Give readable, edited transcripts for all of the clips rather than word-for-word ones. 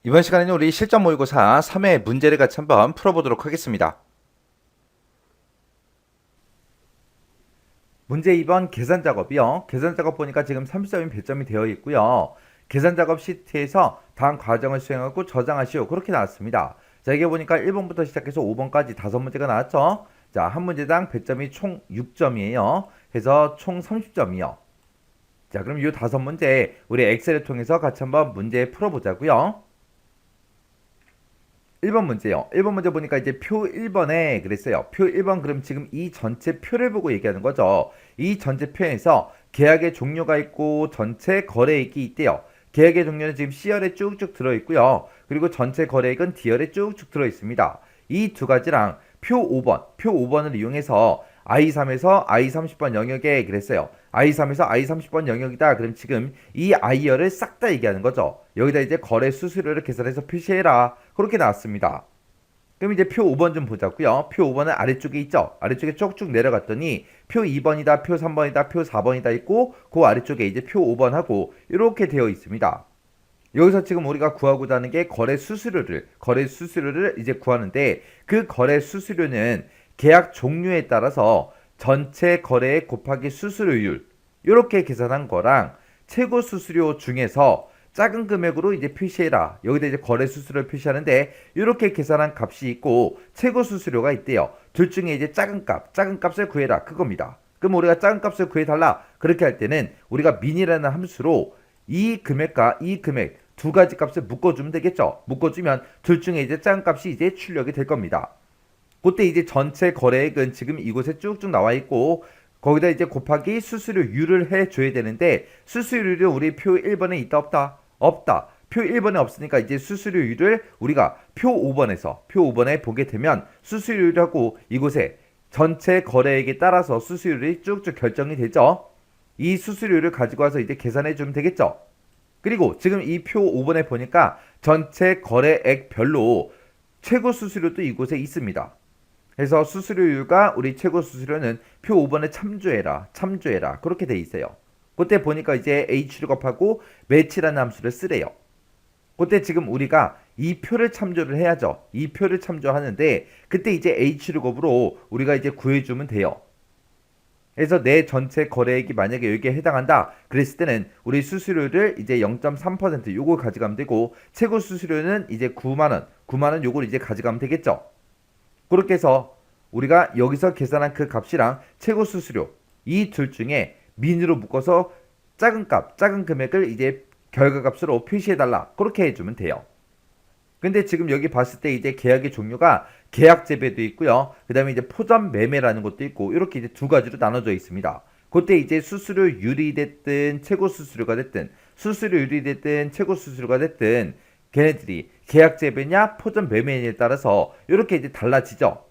이번 시간에는 우리 실전 모의고사 3회 문제를 같이 한번 풀어보도록 하겠습니다. 문제 2번 계산 작업이요. 계산 작업 보니까 지금 30점이 배점이 되어 있고요. 계산 작업 시트에서 다음 과정을 수행하고 저장하시오. 그렇게 나왔습니다. 자, 이게 보니까 1번부터 시작해서 5번까지 5문제가 나왔죠. 자, 한 문제당 배점이 총 6점이에요. 해서 총 30점이요. 자, 그럼 이 5문제 우리 엑셀을 통해서 같이 한번 문제 풀어보자고요. 1번 문제요. 1번 문제 보니까 이제 표 1번에 그랬어요. 표 1번 그럼 지금 이 전체 표를 보고 얘기하는 거죠. 이 전체 표에서 계약의 종류가 있고 전체 거래액이 있대요. 계약의 종류는 지금 C열에 쭉쭉 들어있고요. 그리고 전체 거래액은 D열에 쭉쭉 들어있습니다. 이 두 가지랑 표 5번을 이용해서 I3에서 I30번 영역에 그랬어요. I3에서 I30번 영역이다. 그럼 지금 이 I열을 싹 다 얘기하는 거죠. 여기다 이제 거래 수수료를 계산해서 표시해라. 그렇게 나왔습니다. 그럼 이제 표 5번 좀 보자고요. 표 5번은 아래쪽에 있죠. 아래쪽에 쭉쭉 내려갔더니 표 2번이다, 표 3번이다, 표 4번이다 있고 그 아래쪽에 이제 표 5번하고 이렇게 되어 있습니다. 여기서 지금 우리가 구하고자 하는 게 거래 수수료를 이제 구하는데 그 거래 수수료는 계약 종류에 따라서 전체 거래액 곱하기 수수료율 이렇게 계산한 거랑 최고 수수료 중에서 작은 금액으로 이제 표시해라. 여기다 이제 거래 수수료를 표시하는데 이렇게 계산한 값이 있고 최고 수수료가 있대요. 둘 중에 이제 작은 값을 구해라. 그겁니다. 그럼 우리가 작은 값을 구해달라. 그렇게 할 때는 우리가 민이라는 함수로 이 금액과 이 금액 두 가지 값을 묶어주면 되겠죠. 묶어주면 둘 중에 이제 작은 값이 이제 출력이 될 겁니다. 그때 이제 전체 거래액은 지금 이곳에 쭉쭉 나와 있고 거기다 이제 곱하기 수수료율을 해줘야 되는데 수수료율이 우리 표 1번에 있다 없다? 없다. 표 1번에 없으니까 이제 수수료율을 우리가 표 5번에 보게 되면 수수료율하고 이곳에 전체 거래액에 따라서 수수료율이 쭉쭉 결정이 되죠. 이 수수료율을 가지고 와서 이제 계산해 주면 되겠죠. 그리고 지금 이 표 5번에 보니까 전체 거래액별로 최고 수수료도 이곳에 있습니다. 그래서 수수료율과 우리 최고 수수료는 표 5번에 참조해라. 그렇게 돼 있어요. 그때 보니까 이제 H를 곱하고 매치라는 함수를 쓰래요. 그때 지금 우리가 이 표를 참조를 해야죠. 이 표를 참조하는데 그때 이제 H를 곱으로 우리가 이제 구해주면 돼요. 그래서 내 전체 거래액이 만약에 여기에 해당한다 그랬을 때는 우리 수수료를 이제 0.3% 요걸 가져가면 되고 최고 수수료는 이제 9만원 요걸 이제 가져가면 되겠죠. 그렇게 해서 우리가 여기서 계산한 그 값이랑 최고 수수료 이 둘 중에 민으로 묶어서 작은 금액을 이제 결과값으로 표시해달라. 그렇게 해주면 돼요. 근데 지금 여기 봤을 때 이제 계약의 종류가 계약 재배도 있고요. 그 다음에 이제 포점 매매라는 것도 있고 이렇게 이제 두 가지로 나눠져 있습니다. 그때 이제 수수료율이 됐든 최고 수수료가 됐든 최고 수수료가 됐든 걔네들이 계약 재배냐 포점 매매냐에 따라서 이렇게 이제 달라지죠.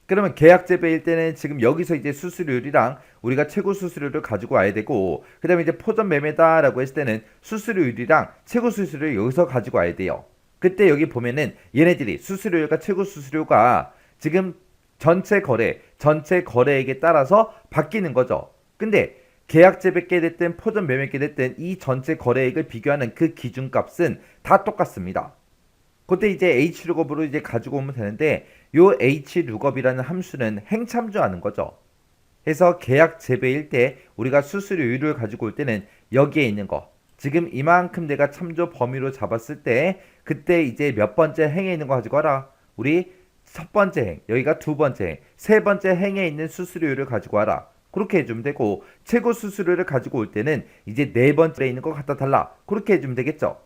그러면 계약 재배일 때는 지금 여기서 이제 수수료율이랑 우리가 최고 수수료를 가지고 와야 되고 그 다음에 이제 포점 매매다라고 했을 때는 수수료율이랑 최고 수수료를 여기서 가지고 와야 돼요. 그때 여기 보면은 얘네들이 수수료율과 최고 수수료가 지금 전체 거래액에 따라서 바뀌는 거죠. 근데 계약 재배께 됐든 포점 매매께 됐든 이 전체 거래액을 비교하는 그 기준값은 다 똑같습니다. 그때 이제 H룩업으로 이제 가지고 오면 되는데 요 H룩업이라는 함수는 행참조하는 거죠. 그래서 계약 재배일 때 우리가 수수료율을 가지고 올 때는 여기에 있는 거 지금 이만큼 내가 참조 범위로 잡았을 때 그때 이제 몇 번째 행에 있는 거 가지고 와라. 우리 첫 번째 행, 여기가 두 번째 행, 세 번째 행에 있는 수수료율을 가지고 와라. 그렇게 해주면 되고 최고 수수료를 가지고 올 때는 이제 네 번째에 있는 거 갖다 달라. 그렇게 해주면 되겠죠.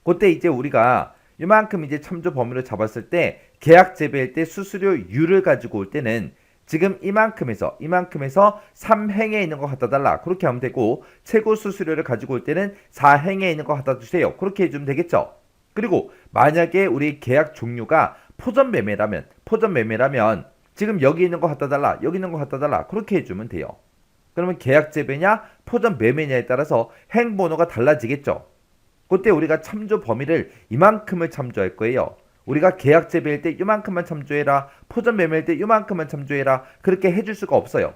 그때 이제 우리가 이만큼 이제 참조 범위를 잡았을 때 계약 재배일 때 수수료율을 가지고 올 때는 지금 이만큼에서 3행에 있는 거 갖다 달라. 그렇게 하면 되고 최고 수수료를 가지고 올 때는 4행에 있는 거 갖다 주세요. 그렇게 해주면 되겠죠. 그리고 만약에 우리 계약 종류가 포점 매매라면 지금 여기 있는 거 갖다 달라. 여기 있는 거 갖다 달라. 그렇게 해주면 돼요. 그러면 계약 재배냐 포점 매매냐에 따라서 행 번호가 달라지겠죠. 그때 우리가 참조 범위를 이만큼을 참조할 거예요. 우리가 계약 재배일 때 이만큼만 참조해라. 포점 매매일 때 이만큼만 참조해라. 그렇게 해줄 수가 없어요.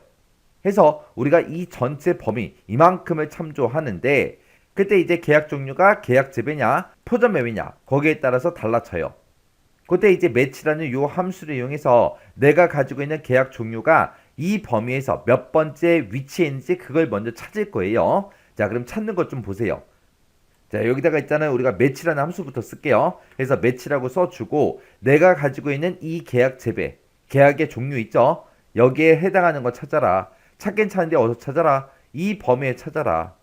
해서 우리가 이 전체 범위 이만큼을 참조하는데 그때 이제 계약 종류가 계약 재배냐, 포점 매매냐 거기에 따라서 달라져요. 그때 이제 매치라는 요 함수를 이용해서 내가 가지고 있는 계약 종류가 이 범위에서 몇 번째 위치에 있는지 그걸 먼저 찾을 거예요. 자, 그럼 찾는 것 좀 보세요. 자, 여기다가 있잖아요. 우리가 매치라는 함수부터 쓸게요. 그래서 매치라고 써주고 내가 가지고 있는 이 계약 재배, 계약의 종류 있죠? 여기에 해당하는 거 찾아라. 찾긴 찾는데 어디서 찾아라? 이 범위에 찾아라.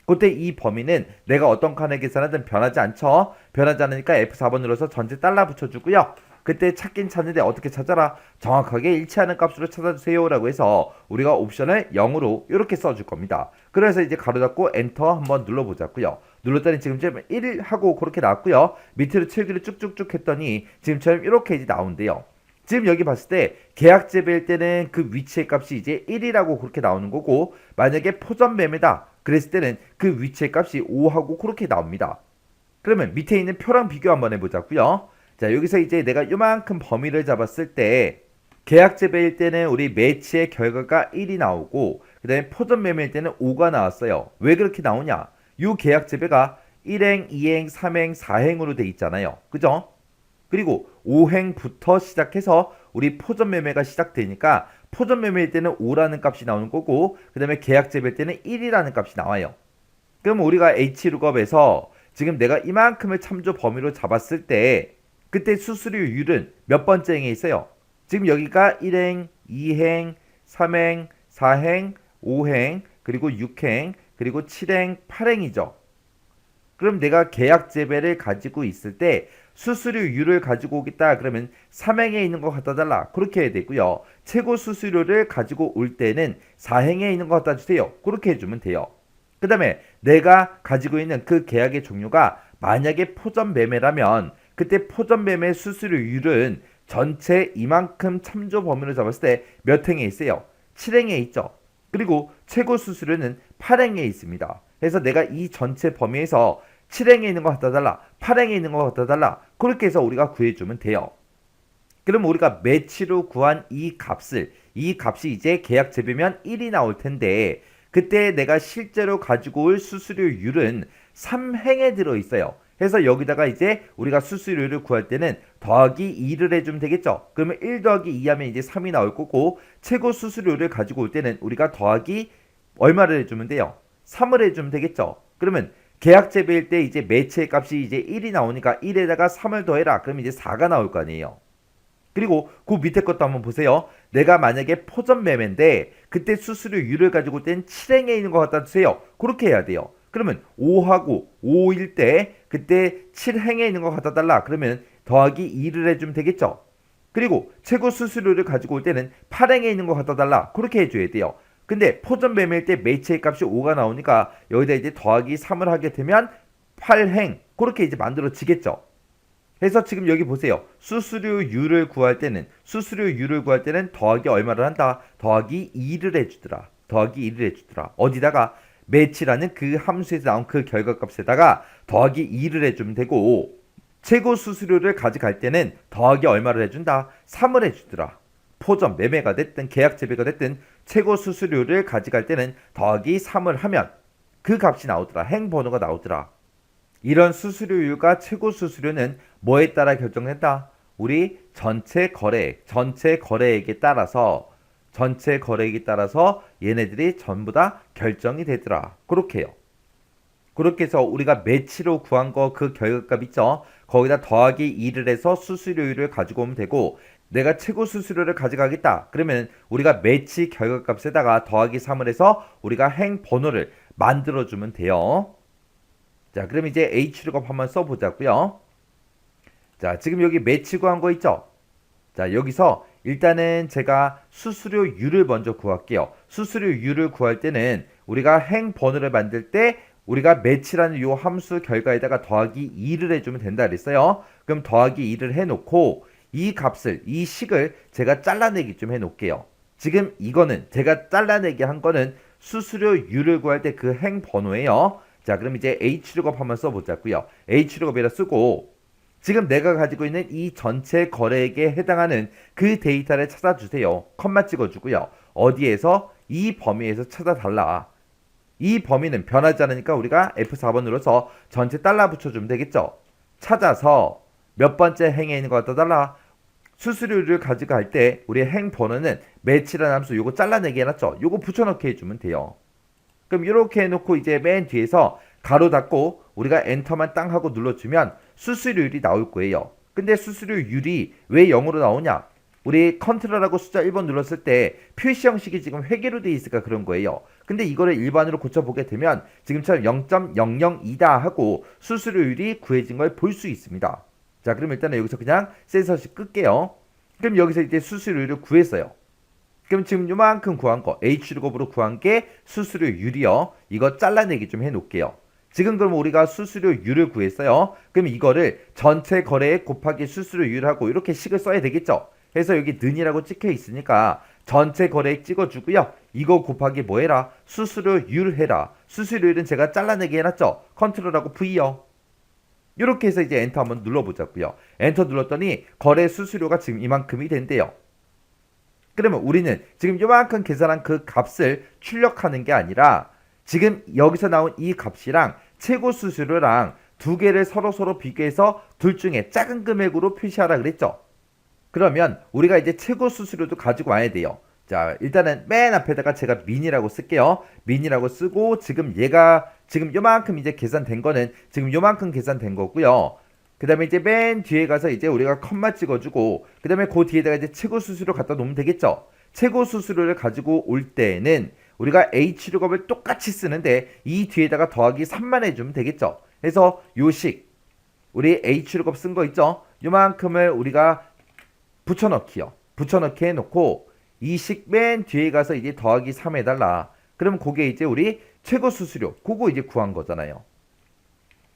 그때 이 범위는 내가 어떤 칸에 계산하든 변하지 않죠. 변하지 않으니까 F4번 눌러서 전체 달러 붙여주고요. 그때 찾긴 찾는데 어떻게 찾아라? 정확하게 일치하는 값으로 찾아주세요 라고 해서 우리가 옵션을 0으로 이렇게 써줄 겁니다. 그래서 이제 가로 잡고 엔터 한번 눌러보자고요. 눌렀더니 지금 1 하고 그렇게 나왔고요. 밑으로 칠기를 쭉쭉쭉 했더니 지금처럼 이렇게 이제 나온대요. 지금 여기 봤을 때 계약 재배일 때는 그 위치의 값이 이제 1이라고 그렇게 나오는 거고, 만약에 포점 매매다 그랬을 때는 그 위치의 값이 5하고 그렇게 나옵니다. 그러면 밑에 있는 표랑 비교 한번 해보자고요. 자, 여기서 이제 내가 요만큼 범위를 잡았을 때 계약 재배일 때는 우리 매치의 결과가 1이 나오고, 그 다음에 포점 매매일 때는 5가 나왔어요. 왜 그렇게 나오냐? 요 계약 재배가 1행, 2행, 3행, 4행으로 돼 있잖아요. 그죠? 그리고 5행부터 시작해서 우리 포점 매매가 시작되니까 포점 매매일 때는 5라는 값이 나오는 거고, 그 다음에 계약 재배일 때는 1이라는 값이 나와요. 그럼 우리가 H룩업에서 지금 내가 이만큼을 참조 범위로 잡았을 때 그때 수수료율은 몇 번째 행에 있어요? 지금 여기가 1행, 2행, 3행, 4행, 5행, 그리고 6행, 그리고 7행, 8행이죠. 그럼 내가 계약 재배를 가지고 있을 때 수수료율을 가지고 오겠다 그러면 3행에 있는 거 갖다 달라 그렇게 해야 되고요. 최고 수수료를 가지고 올 때는 4행에 있는 거 갖다 주세요. 그렇게 해주면 돼요. 그 다음에 내가 가지고 있는 그 계약의 종류가 만약에 포점 매매라면 그때 포점 매매 수수료율은 전체 이만큼 참조 범위로 잡았을 때 몇 행에 있어요? 7행에 있죠. 그리고 최고 수수료는 8행에 있습니다. 그래서 내가 이 전체 범위에서 7행에 있는 거 갖다 달라, 8행에 있는 거 갖다 달라 그렇게 해서 우리가 구해주면 돼요. 그럼 우리가 매치로 구한 이 값이 이제 계약 재배면 1이 나올 텐데 그때 내가 실제로 가지고 올 수수료율은 3행에 들어있어요. 그래서 여기다가 이제 우리가 수수료를 구할 때는 더하기 2를 해주면 되겠죠. 그러면 1 더하기 2 하면 이제 3이 나올 거고, 최고 수수료를 가지고 올 때는 우리가 더하기 얼마를 해주면 돼요? 3을 해주면 되겠죠. 그러면 계약 재배일 때 이제 매치의 값이 이제 1이 나오니까 1에다가 3을 더해라. 그러면 이제 4가 나올 거 아니에요. 그리고 그 밑에 것도 한번 보세요. 내가 만약에 포점 매매인데 그때 수수료율을 가지고 올 땐 7행에 있는 거 갖다 주세요. 그렇게 해야 돼요. 그러면 5하고 5일 때 그때 7행에 있는 거 갖다 달라. 그러면 더하기 2를 해주면 되겠죠. 그리고 최고 수수료를 가지고 올 때는 8행에 있는 거 갖다 달라. 그렇게 해줘야 돼요. 근데 포점 매매일 때 매치의 값이 5가 나오니까 여기다 이제 더하기 3을 하게 되면 8행 그렇게 이제 만들어지겠죠. 그래서 지금 여기 보세요. 수수료율을 구할 때는 더하기 얼마를 한다? 더하기 2를 해주더라. 더하기 2를 해주더라. 어디다가? 매치라는 그 함수에서 나온 그 결과값에다가 더하기 2를 해주면 되고, 최고 수수료를 가져갈 때는 더하기 얼마를 해준다? 3을 해주더라. 포점 매매가 됐든 계약 재배가 됐든 최고 수수료를 가져갈 때는 더하기 3을 하면 그 값이 나오더라. 행 번호가 나오더라. 이런 수수료율과 최고 수수료는 뭐에 따라 결정된다? 우리 전체 거래액에 따라서 얘네들이 전부 다 결정이 되더라. 그렇게 해요. 그렇게 해서 우리가 매치로 구한 거 그 결과값 있죠? 거기다 더하기 2를 해서 수수료율을 가지고 오면 되고, 내가 최고 수수료를 가져가겠다. 그러면 우리가 매치 결과값에다가 더하기 3을 해서 우리가 행 번호를 만들어주면 돼요. 자, 그럼 이제 H룩업 한번 써보자고요. 자, 지금 여기 매치 구한 거 있죠? 자, 여기서 일단은 제가 수수료율을 먼저 구할게요. 수수료율을 구할 때는 우리가 행 번호를 만들 때 우리가 매치라는 요 함수 결과에다가 더하기 2를 해주면 된다 그랬어요. 그럼 더하기 2를 해놓고 이 식을 제가 잘라내기 좀 해놓을게요. 지금 이거는 제가 잘라내기 한 거는 수수료율을 구할 때 그 행 번호예요. 자, 그럼 이제 H룩업 한번 써보자고요. H룩업에다 쓰고 지금 내가 가지고 있는 이 전체 거래액에 해당하는 그 데이터를 찾아주세요. 컴마 찍어주고요. 어디에서? 이 범위에서 찾아달라. 이 범위는 변하지 않으니까 우리가 F4번 눌러서 전체 달러 붙여주면 되겠죠. 찾아서 몇 번째 행에 있는 것 갖다 달라. 수수료를 가져갈 때 우리 행 번호는 매치라는 함수 요거 잘라내기 해놨죠. 요거 붙여넣기 해주면 돼요. 그럼 이렇게 해놓고 이제 맨 뒤에서 가로 닫고 우리가 엔터만 땅 하고 눌러주면 수수료율이 나올 거예요. 근데 수수료율이 왜 0으로 나오냐? 우리 컨트롤하고 숫자 1번 눌렀을 때 표시 형식이 지금 회계로 되어 있으니까 그런 거예요. 근데 이거를 일반으로 고쳐보게 되면 지금처럼 0.002다 하고 수수료율이 구해진 걸 볼 수 있습니다. 자, 그럼 일단은 여기서 그냥 센서식 끌게요. 그럼 여기서 이제 수수료율을 구했어요. 그럼 지금 요만큼 구한 거 H축으로 구한 게 수수료율이요. 이거 잘라내기 좀 해놓을게요. 지금 그럼 우리가 수수료율을 구했어요. 그럼 이거를 전체 거래에 곱하기 수수료율하고 이렇게 식을 써야 되겠죠. 그래서 여기 는이라고 찍혀 있으니까 전체 거래에 찍어주고요. 이거 곱하기 뭐 해라? 수수료율 해라. 수수료율은 제가 잘라내기 해놨죠. 컨트롤하고 V요. 이렇게 해서 이제 엔터 한번 눌러보자고요. 엔터 눌렀더니 거래 수수료가 지금 이만큼이 된대요. 그러면 우리는 지금 요만큼 계산한 그 값을 출력하는 게 아니라 지금 여기서 나온 이 값이랑 최고 수수료랑 두 개를 서로 비교해서 둘 중에 작은 금액으로 표시하라 그랬죠. 그러면 우리가 이제 최고 수수료도 가지고 와야 돼요. 자, 일단은 맨 앞에다가 제가 민이라고 쓸게요. 민이라고 쓰고 지금 얘가 지금 요만큼 이제 계산된 거는 지금 요만큼 계산된 거고요. 그 다음에 이제 맨 뒤에 가서 이제 우리가 컴마 찍어주고 그 다음에 그 뒤에다가 이제 최고 수수료 갖다 놓으면 되겠죠. 최고 수수료를 가지고 올 때는 우리가 H축업을 똑같이 쓰는데 이 뒤에다가 더하기 3만 해주면 되겠죠. 그래서 요식 우리 H축업 쓴 거 있죠. 요만큼을 우리가 붙여넣기요. 붙여넣기 해놓고 이 식 맨 뒤에 가서 이제 더하기 3 해달라. 그럼 그게 이제 우리 최고 수수료 그거 이제 구한 거잖아요.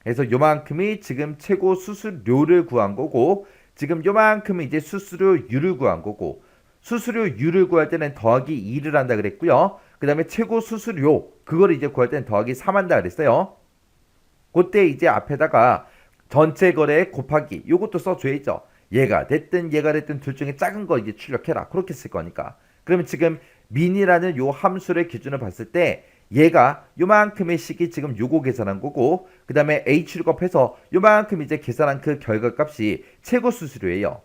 그래서 요만큼이 지금 최고 수수료를 구한 거고 지금 요만큼이 이제 수수료율을 구한 거고 수수료율을 구할 때는 더하기 2를 한다 그랬고요. 그 다음에 최고 수수료 그거를 이제 구할 때는 더하기 3 한다 그랬어요. 그때 이제 앞에다가 전체 거래 곱하기 요것도 써줘야죠. 얘가 됐든 둘 중에 작은 거 이제 출력해라. 그렇게 쓸 거니까. 그러면 지금 민이라는 요 함수를 기준으로 봤을 때 얘가 요만큼의 식이 지금 요거 계산한 거고 그 다음에 H축업 해서 요만큼 이제 계산한 그 결과값이 최고 수수료예요.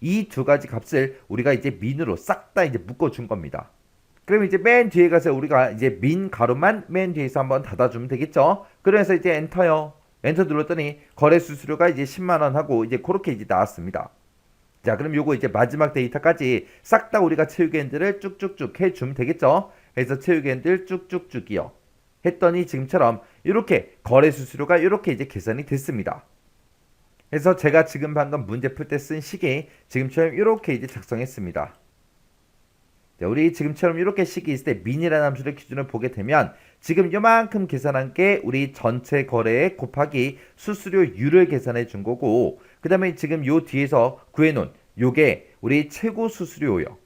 이 두 가지 값을 우리가 이제 민으로 싹 다 이제 묶어준 겁니다. 그럼 이제 맨 뒤에 가서 우리가 이제 민 가로만 맨 뒤에서 한번 닫아주면 되겠죠. 그래서 이제 엔터요. 엔터 눌렀더니 거래 수수료가 이제 10만원 하고 이제 그렇게 이제 나왔습니다. 자, 그럼 요거 이제 마지막 데이터까지 싹 다 우리가 채우기엔들을 쭉쭉쭉 해주면 되겠죠. 그래서 채우기엔들 쭉쭉쭉이요. 했더니 지금처럼 이렇게 거래 수수료가 이렇게 이제 계산이 됐습니다. 그래서 제가 지금 방금 문제 풀 때 쓴 식이 지금처럼 이렇게 이제 작성했습니다. 자, 우리 지금처럼 이렇게 식이 있을 때 민이라는 함수를 기준으로 보게 되면 지금 요만큼 계산한 게 우리 전체 거래에 곱하기 수수료율을 계산해 준 거고 그 다음에 지금 요 뒤에서 구해놓은 요게 우리 최고 수수료요.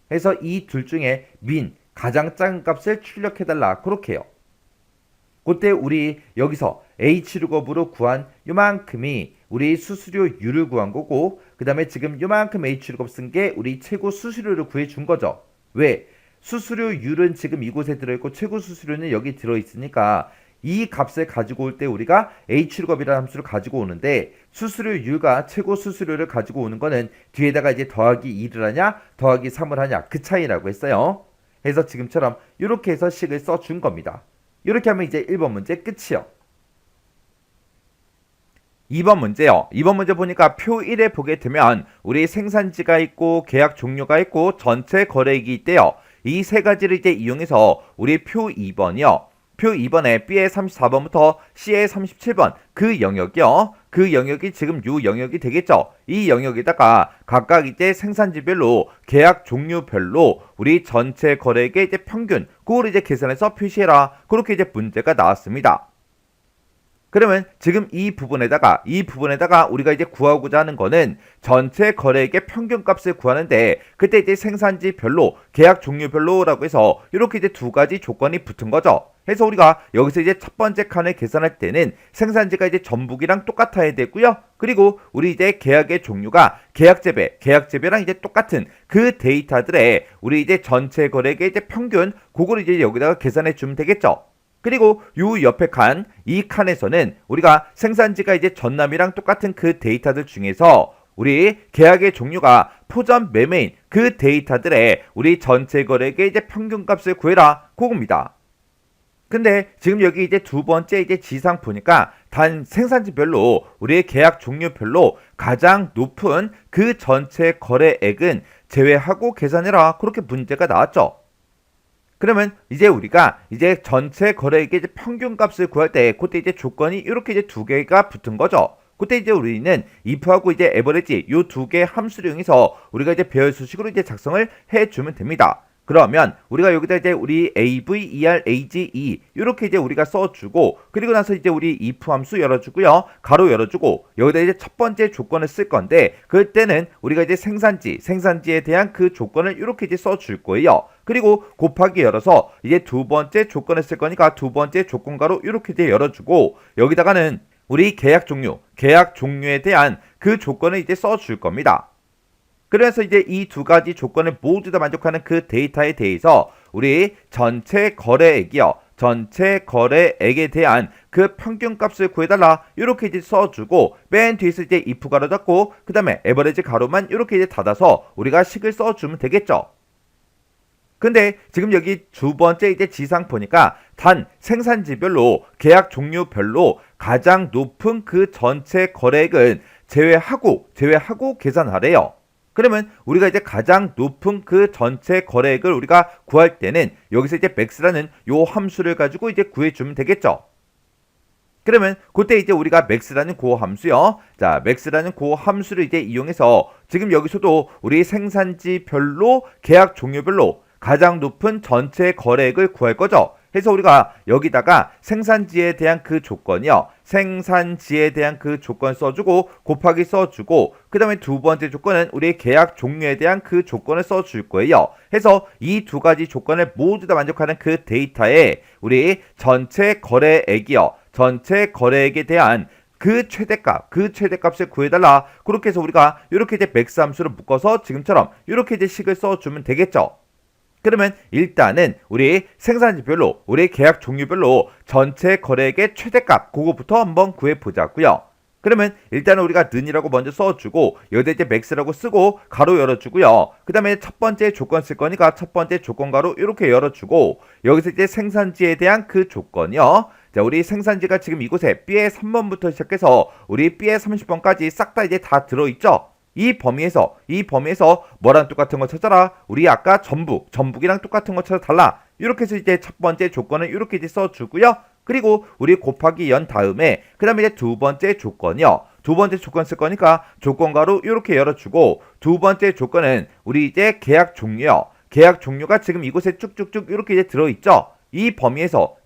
그래서 이 둘 중에 민 가장 작은 값을 출력해달라 그렇게 해요. 그때 우리 여기서 H축업으로 구한 요만큼이 우리 수수료율을 구한 거고 그 다음에 지금 요만큼 H축업 쓴 게 우리 최고 수수료를 구해준 거죠. 왜? 수수료율은 지금 이곳에 들어있고 최고 수수료는 여기 들어있으니까 이 값을 가지고 올 때 우리가 H축업이라는 함수를 가지고 오는데 수수료율과 최고 수수료를 가지고 오는 거는 뒤에다가 이제 더하기 2를 하냐 더하기 3을 하냐 그 차이라고 했어요. 그래서 지금처럼 이렇게 해서 식을 써준 겁니다. 이렇게 하면 이제 1번 문제 끝이요. 2번 문제요. 2번 문제 보니까 표 1에 보게 되면 우리 생산지가 있고 계약 종료가 있고 전체 거래액이 있대요. 이 세 가지를 이제 이용해서 우리 표 2번이요. 표 2번에 B의 34번부터 C의 37번 그 영역이요. 그 영역이 지금 요 영역이 되겠죠. 이 영역에다가 각각 이제 생산지별로 계약 종류별로 우리 전체 거래액의 이제 평균 그걸 이제 계산해서 표시해라. 그렇게 이제 문제가 나왔습니다. 그러면 지금 이 부분에다가 우리가 이제 구하고자 하는 거는 전체 거래액의 평균값을 구하는데 그때 이제 생산지별로 계약 종류별로라고 해서 이렇게 이제 두 가지 조건이 붙은 거죠. 그래서 우리가 여기서 이제 첫 번째 칸을 계산할 때는 생산지가 이제 전북이랑 똑같아야 되고요. 그리고 우리 이제 계약의 종류가 계약재배랑 이제 똑같은 그 데이터들의 우리 이제 전체 거래액의 이제 평균 그걸 이제 여기다가 계산해 주면 되겠죠. 그리고 요 옆에 칸, 이 칸에서는 우리가 생산지가 이제 전남이랑 똑같은 그 데이터들 중에서 우리 계약의 종류가 포점 매매인 그 데이터들의 우리 전체 거래액의 이제 평균값을 구해라. 그겁니다. 근데 지금 여기 이제 두 번째 이제 지상 보니까 단 생산지별로 우리의 계약 종류별로 가장 높은 그 전체 거래액은 제외하고 계산해라. 그렇게 문제가 나왔죠. 그러면 이제 우리가 이제 전체 거래액의 이제 평균값을 구할 때 그때 이제 조건이 이렇게 이제 두 개가 붙은 거죠. 그때 이제 우리는 if하고 이제 average 요 두 개 함수를 이용해서 우리가 이제 배열 수식으로 이제 작성을 해주면 됩니다. 그러면 우리가 여기다 이제 우리 AV, ER, AGE 이렇게 이제 우리가 써주고 그리고 나서 이제 우리 if 함수 열어주고요. 가로 열어주고 여기다 이제 첫 번째 조건을 쓸 건데 그때는 우리가 이제 생산지에 대한 그 조건을 이렇게 이제 써줄 거예요. 그리고 곱하기 열어서 이제 두 번째 조건을 쓸 거니까 두 번째 조건 가로 이렇게 이제 열어주고 여기다가는 우리 계약 종류에 대한 그 조건을 이제 써줄 겁니다. 그래서 이제 이 두 가지 조건을 모두 다 만족하는 그 데이터에 대해서 우리 전체 거래액에 대한 그 평균값을 구해달라 이렇게 이제 써주고 맨 뒤에서 이제 if 가로 닫고 그 다음에 average 가로만 이렇게 이제 닫아서 우리가 식을 써주면 되겠죠. 근데 지금 여기 두 번째 이제 지상 보니까 단 생산지별로 계약 종류별로 가장 높은 그 전체 거래액은 제외하고 계산하래요. 그러면 우리가 이제 가장 높은 그 전체 거래액을 우리가 구할 때는 여기서 이제 max라는 요 함수를 가지고 이제 구해주면 되겠죠. 그러면 그때 이제 우리가 max라는 그 함수요. 자, max라는 그 함수를 이제 이용해서 지금 여기서도 우리 생산지별로 계약 종류별로 가장 높은 전체 거래액을 구할 거죠. 그래서 우리가 여기다가 생산지에 대한 그 조건이요. 생산지에 대한 그 조건 써주고 곱하기 써주고 그 다음에 두 번째 조건은 우리 계약 종류에 대한 그 조건을 써줄 거예요. 해서 이 두 가지 조건을 모두 다 만족하는 그 데이터에 우리 전체 거래액에 대한 그 최대값을 구해달라. 그렇게 해서 우리가 이렇게 이제 맥스 함수를 묶어서 지금처럼 이렇게 이제 식을 써주면 되겠죠. 그러면 일단은 우리 생산지별로 우리 계약 종류별로 전체 거래액의 최대값 그거부터 한번 구해보자고요. 그러면 일단은 우리가 는이라고 먼저 써주고 여기다 이제 max라고 쓰고 가로 열어주고요. 그 다음에 첫 번째 조건 쓸 거니까 첫 번째 조건 가로 이렇게 열어주고 여기서 이제 생산지에 대한 그 조건이요. 자, 우리 생산지가 지금 이곳에 B의 3번부터 시작해서 우리 B의 30번까지 싹 다 이제 다 들어있죠. 이 범위에서 뭐랑 똑같은 거 찾아라. 우리 아까 전북이랑 똑같은 거 찾아달라. 이렇게 해서 이제 첫 번째 조건을 이렇게 이제 써주고요. 그리고 우리 곱하기 연 다음에 그 다음에 이제 두 번째 조건이요. 두 번째 조건 쓸 거니까 조건가로 이렇게 열어주고 두 번째 조건은 우리 이제 계약 종류요. 계약 종류가 지금 이곳에 쭉쭉쭉 이렇게 이제 들어있죠. 이 범위에서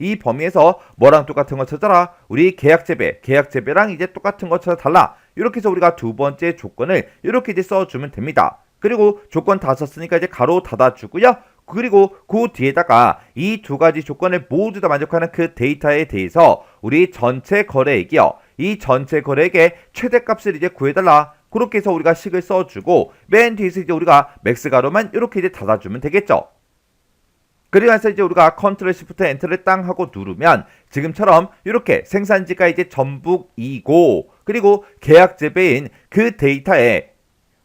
뭐랑 똑같은 거 찾아라. 우리 계약재배랑 이제 똑같은 거 찾아달라. 이렇게 해서 우리가 두 번째 조건을 이렇게 이제 써주면 됩니다. 그리고 조건 다 썼으니까 이제 가로 닫아주고요. 그리고 그 뒤에다가 이 두 가지 조건을 모두 다 만족하는 그 데이터에 대해서 우리 전체 거래액이요. 이 전체 거래액의 최대값을 이제 구해달라. 그렇게 해서 우리가 식을 써주고 맨 뒤에서 이제 우리가 맥스 가로만 이렇게 이제 닫아주면 되겠죠. 그래서 이제 우리가 컨트롤 시프트 엔터를 땅 하고 누르면 지금처럼 이렇게 생산지가 이제 전북이고 그리고 계약 재배인 그 데이터에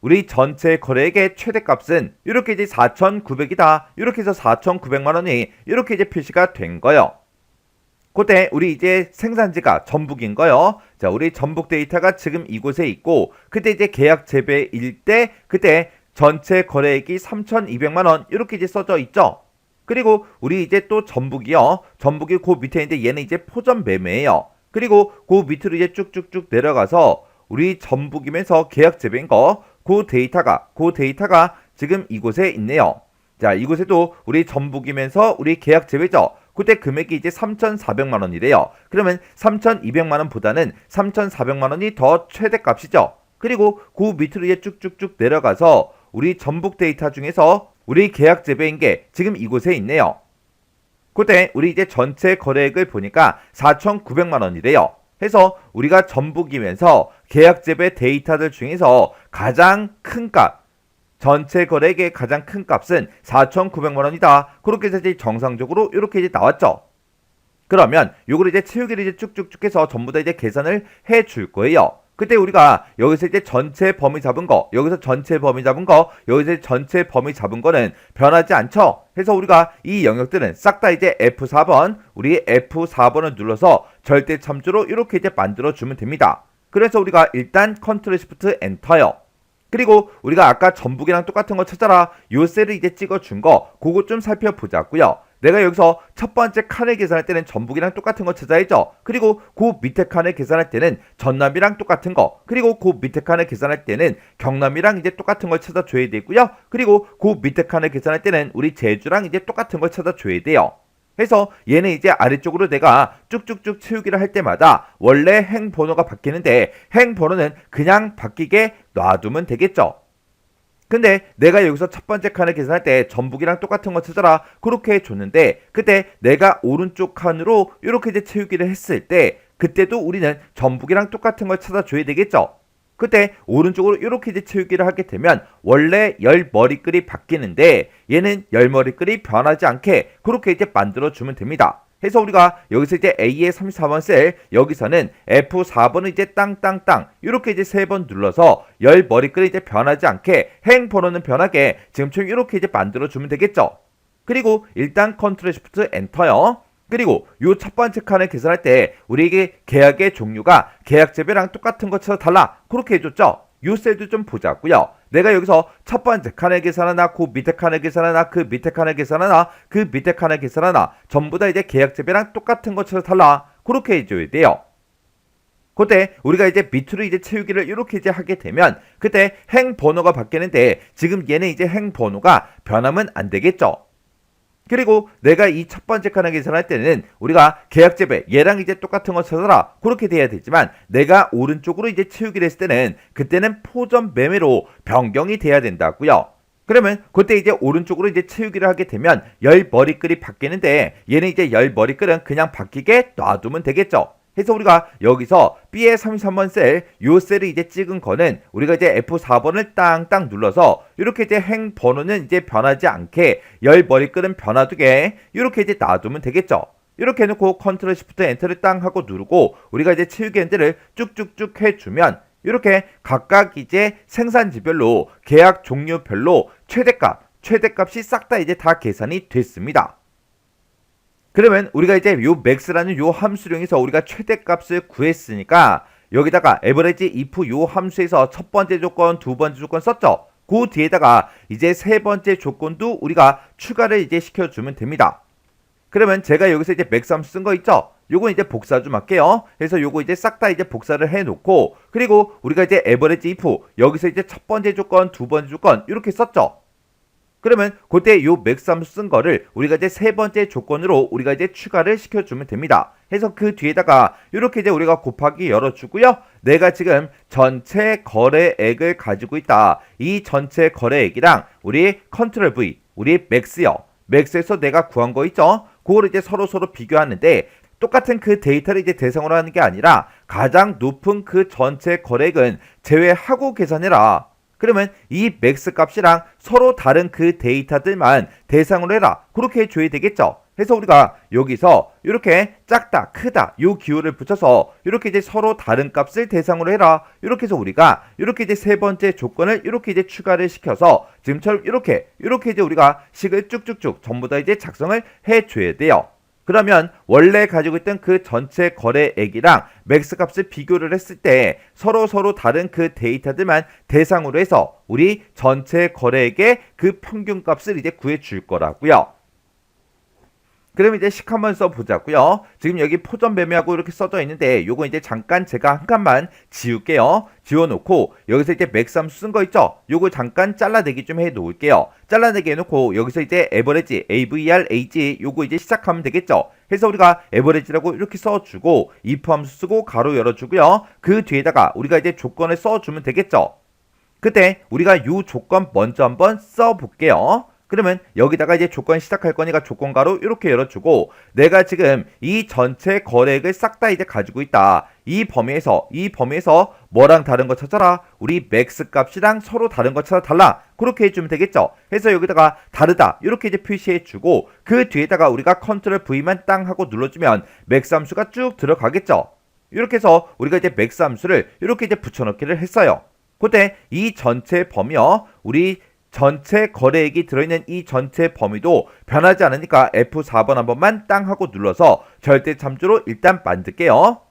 우리 전체 거래액의 최대값은 이렇게 이제 4,900이다. 이렇게 해서 4,900만 원이 이렇게 이제 표시가 된 거예요. 그때 우리 이제 생산지가 전북인 거요. 자, 우리 전북 데이터가 지금 이곳에 있고 그때 이제 계약 재배일 때 그때 전체 거래액이 3,200만 원 이렇게 이제 써져 있죠. 그리고 우리 이제 또 전북이요. 전북이 그 밑에 있는데 얘는 이제 포점 매매예요. 그리고 그 밑으로 이제 쭉쭉쭉 내려가서 우리 전북이면서 계약 재배인 거 그 데이터가 지금 이곳에 있네요. 자, 이곳에도 우리 전북이면서 우리 계약 재배죠. 그때 금액이 이제 3,400만 원이래요. 그러면 3,200만 원보다는 3,400만 원이 더 최대값이죠. 그리고 그 밑으로 이제 쭉쭉쭉 내려가서 우리 전북 데이터 중에서 우리 계약 재배인 게 지금 이곳에 있네요. 그때 우리 이제 전체 거래액을 보니까 4,900만 원이래요. 해서 우리가 전북이면서 계약 재배 데이터들 중에서 가장 큰 값, 전체 거래액의 가장 큰 값은 4,900만 원이다. 그렇게 해서 이제 정상적으로 이렇게 이제 나왔죠. 그러면 요거를 이제 채우기를 이제 쭉쭉쭉 해서 전부 다 이제 계산을 해 줄 거예요. 그때 우리가 여기서 이제 전체 범위 잡은 거, 여기서 전체 범위 잡은 거, 여기서 전체 범위 잡은 거는 변하지 않죠? 해서 우리가 이 영역들은 싹 다 이제 F4번, 우리 F4번을 눌러서 절대 참조로 이렇게 이제 만들어 주면 됩니다. 그래서 우리가 일단 컨트롤 시프트 엔터요. 그리고 우리가 아까 전북이랑 똑같은 거 찾아라. 요 셀을 이제 찍어준 거, 그거 좀 살펴보자고요. 내가 여기서 첫 번째 칸을 계산할 때는 전북이랑 똑같은 거 찾아야죠. 그리고 그 밑에 칸을 계산할 때는 전남이랑 똑같은 거, 그리고 그 밑에 칸을 계산할 때는 경남이랑 이제 똑같은 걸 찾아줘야 되고요. 그리고 그 밑에 칸을 계산할 때는 우리 제주랑 이제 똑같은 걸 찾아줘야 돼요. 해서 얘는 이제 아래쪽으로 내가 쭉쭉쭉 채우기를 할 때마다 원래 행 번호가 바뀌는데 행 번호는 그냥 바뀌게 놔두면 되겠죠. 근데 내가 여기서 첫 번째 칸을 계산할 때 전북이랑 똑같은 거 찾아라 그렇게 해줬는데, 그때 내가 오른쪽 칸으로 이렇게 이제 채우기를 했을 때 그때도 우리는 전북이랑 똑같은 걸 찾아줘야 되겠죠. 그때 오른쪽으로 이렇게 이제 채우기를 하게 되면 원래 열 머리글이 바뀌는데 얘는 열 머리글이 변하지 않게 그렇게 이제 만들어주면 됩니다. 해서 우리가 여기서 이제 A의 34번 셀, 여기서는 F4번을 이제 땅땅땅 이렇게 이제 3번 눌러서 열 머리글이 이제 변하지 않게 행 번호는 변하게 지금처럼 이렇게 이제 만들어주면 되겠죠. 그리고 일단 컨트롤 시프트 엔터요. 그리고 요 첫 번째 칸을 계산할 때 우리에게 계약의 종류가 계약제배랑 똑같은 것처럼 달라 그렇게 해줬죠. 요 셀도 좀 보자고요. 내가 여기서 첫 번째 칸을 계산하나, 그 밑에 칸을 계산하나, 그 밑에 칸을 계산하나, 그 밑에 칸을 계산하나 전부 다 이제 계약제배랑 똑같은 것처럼 달라 그렇게 해줘야 돼요. 그때 우리가 이제 밑으로 이제 채우기를 이렇게 이제 하게 되면 그때 행 번호가 바뀌는데 지금 얘는 이제 행 번호가 변하면 안 되겠죠. 그리고 내가 이 첫 번째 칸을 계산할 때는 우리가 계약제배 얘랑 이제 똑같은 거 찾아라 그렇게 돼야 되지만 내가 오른쪽으로 이제 채우기를 했을 때는 그때는 포점 매매로 변경이 돼야 된다고요. 그러면 그때 이제 오른쪽으로 이제 채우기를 하게 되면 열 머리글이 바뀌는데 얘는 이제 열 머리글은 그냥 바뀌게 놔두면 되겠죠. 해서 우리가 여기서 B의 33번 셀, 요 셀을 이제 찍은 거는 우리가 이제 F4번을 땅땅 눌러서 이렇게 이제 행 번호는 이제 변하지 않게 열 머리글은 변화두게 이렇게 이제 놔두면 되겠죠. 이렇게 해놓고 컨트롤 시프트 엔터를 땅 하고 누르고 우리가 이제 채우기 핸들을 쭉쭉쭉 해주면 이렇게 각각 이제 생산지별로 계약 종류별로 최대값이 싹 다 이제 다 계산이 됐습니다. 그러면 우리가 이제 요 max라는 요 함수령에서 우리가 최대값을 구했으니까 여기다가 average if 요 함수에서 첫 번째 조건, 두 번째 조건 썼죠. 그 뒤에다가 이제 세 번째 조건도 우리가 추가를 이제 시켜주면 됩니다. 그러면 제가 여기서 이제 max 함수 쓴 거 있죠? 요거 이제 복사 좀 할게요. 그래서 요거 이제 싹 다 이제 복사를 해놓고 그리고 우리가 이제 average if 여기서 이제 첫 번째 조건, 두 번째 조건 이렇게 썼죠. 그러면 그때 요 맥스 함수 쓴 거를 우리가 이제 세 번째 조건으로 우리가 이제 추가를 시켜주면 됩니다. 해서 그 뒤에다가 이렇게 이제 우리가 곱하기 열어주고요. 내가 지금 전체 거래액을 가지고 있다. 이 전체 거래액이랑 우리 컨트롤 V, 우리 맥스요. 맥스에서 내가 구한 거 있죠? 그걸 이제 서로 비교하는데 똑같은 그 데이터를 이제 대상으로 하는 게 아니라 가장 높은 그 전체 거래액은 제외하고 계산해라. 그러면 이 맥스 값이랑 서로 다른 그 데이터들만 대상으로 해라. 그렇게 해줘야 되겠죠. 해서 우리가 여기서 이렇게 작다, 크다 요 기호를 붙여서 이렇게 이제 서로 다른 값을 대상으로 해라. 이렇게 해서 우리가 이렇게 이제 세 번째 조건을 이렇게 이제 추가를 시켜서 지금처럼 이렇게 이제 우리가 식을 쭉쭉쭉 전부 다 이제 작성을 해줘야 돼요. 그러면 원래 가지고 있던 그 전체 거래액이랑 맥스 값을 비교를 했을 때 서로 다른 그 데이터들만 대상으로 해서 우리 전체 거래액의 그 평균 값을 이제 구해 줄 거라고요. 그럼 이제 식 한번 써보자고요. 지금 여기 포점 매매하고 이렇게 써져 있는데 요거 이제 잠깐 제가 한 칸만 지울게요. 지워놓고 여기서 이제 맥스 함수 쓴 거 있죠? 요거 잠깐 잘라내기 좀 해 놓을게요. 잘라내기 해놓고 여기서 이제 average, average 요거 이제 시작하면 되겠죠? 해서 우리가 average라고 이렇게 써주고 if 함수 쓰고 가로 열어주고요. 그 뒤에다가 우리가 이제 조건을 써주면 되겠죠? 그때 우리가 요 조건 먼저 한번 써볼게요. 그러면 여기다가 이제 조건 시작할 거니까 조건가로 이렇게 열어주고 내가 지금 이 전체 거래액을 싹 다 이제 가지고 있다. 이 범위에서 뭐랑 다른 거 찾아라. 우리 맥스 값이랑 서로 다른 거 찾아달라. 그렇게 해주면 되겠죠. 해서 여기다가 다르다 이렇게 이제 표시해주고 그 뒤에다가 우리가 컨트롤 V만 땅 하고 눌러주면 맥스 함수가 쭉 들어가겠죠. 이렇게 해서 우리가 이제 맥스 함수를 이렇게 이제 붙여넣기를 했어요. 그때 이 전체 범위요. 우리 전체 거래액이 들어있는 이 전체 범위도 변하지 않으니까 F4번 한 번만 땅 하고 눌러서 절대 참조로 일단 만들게요.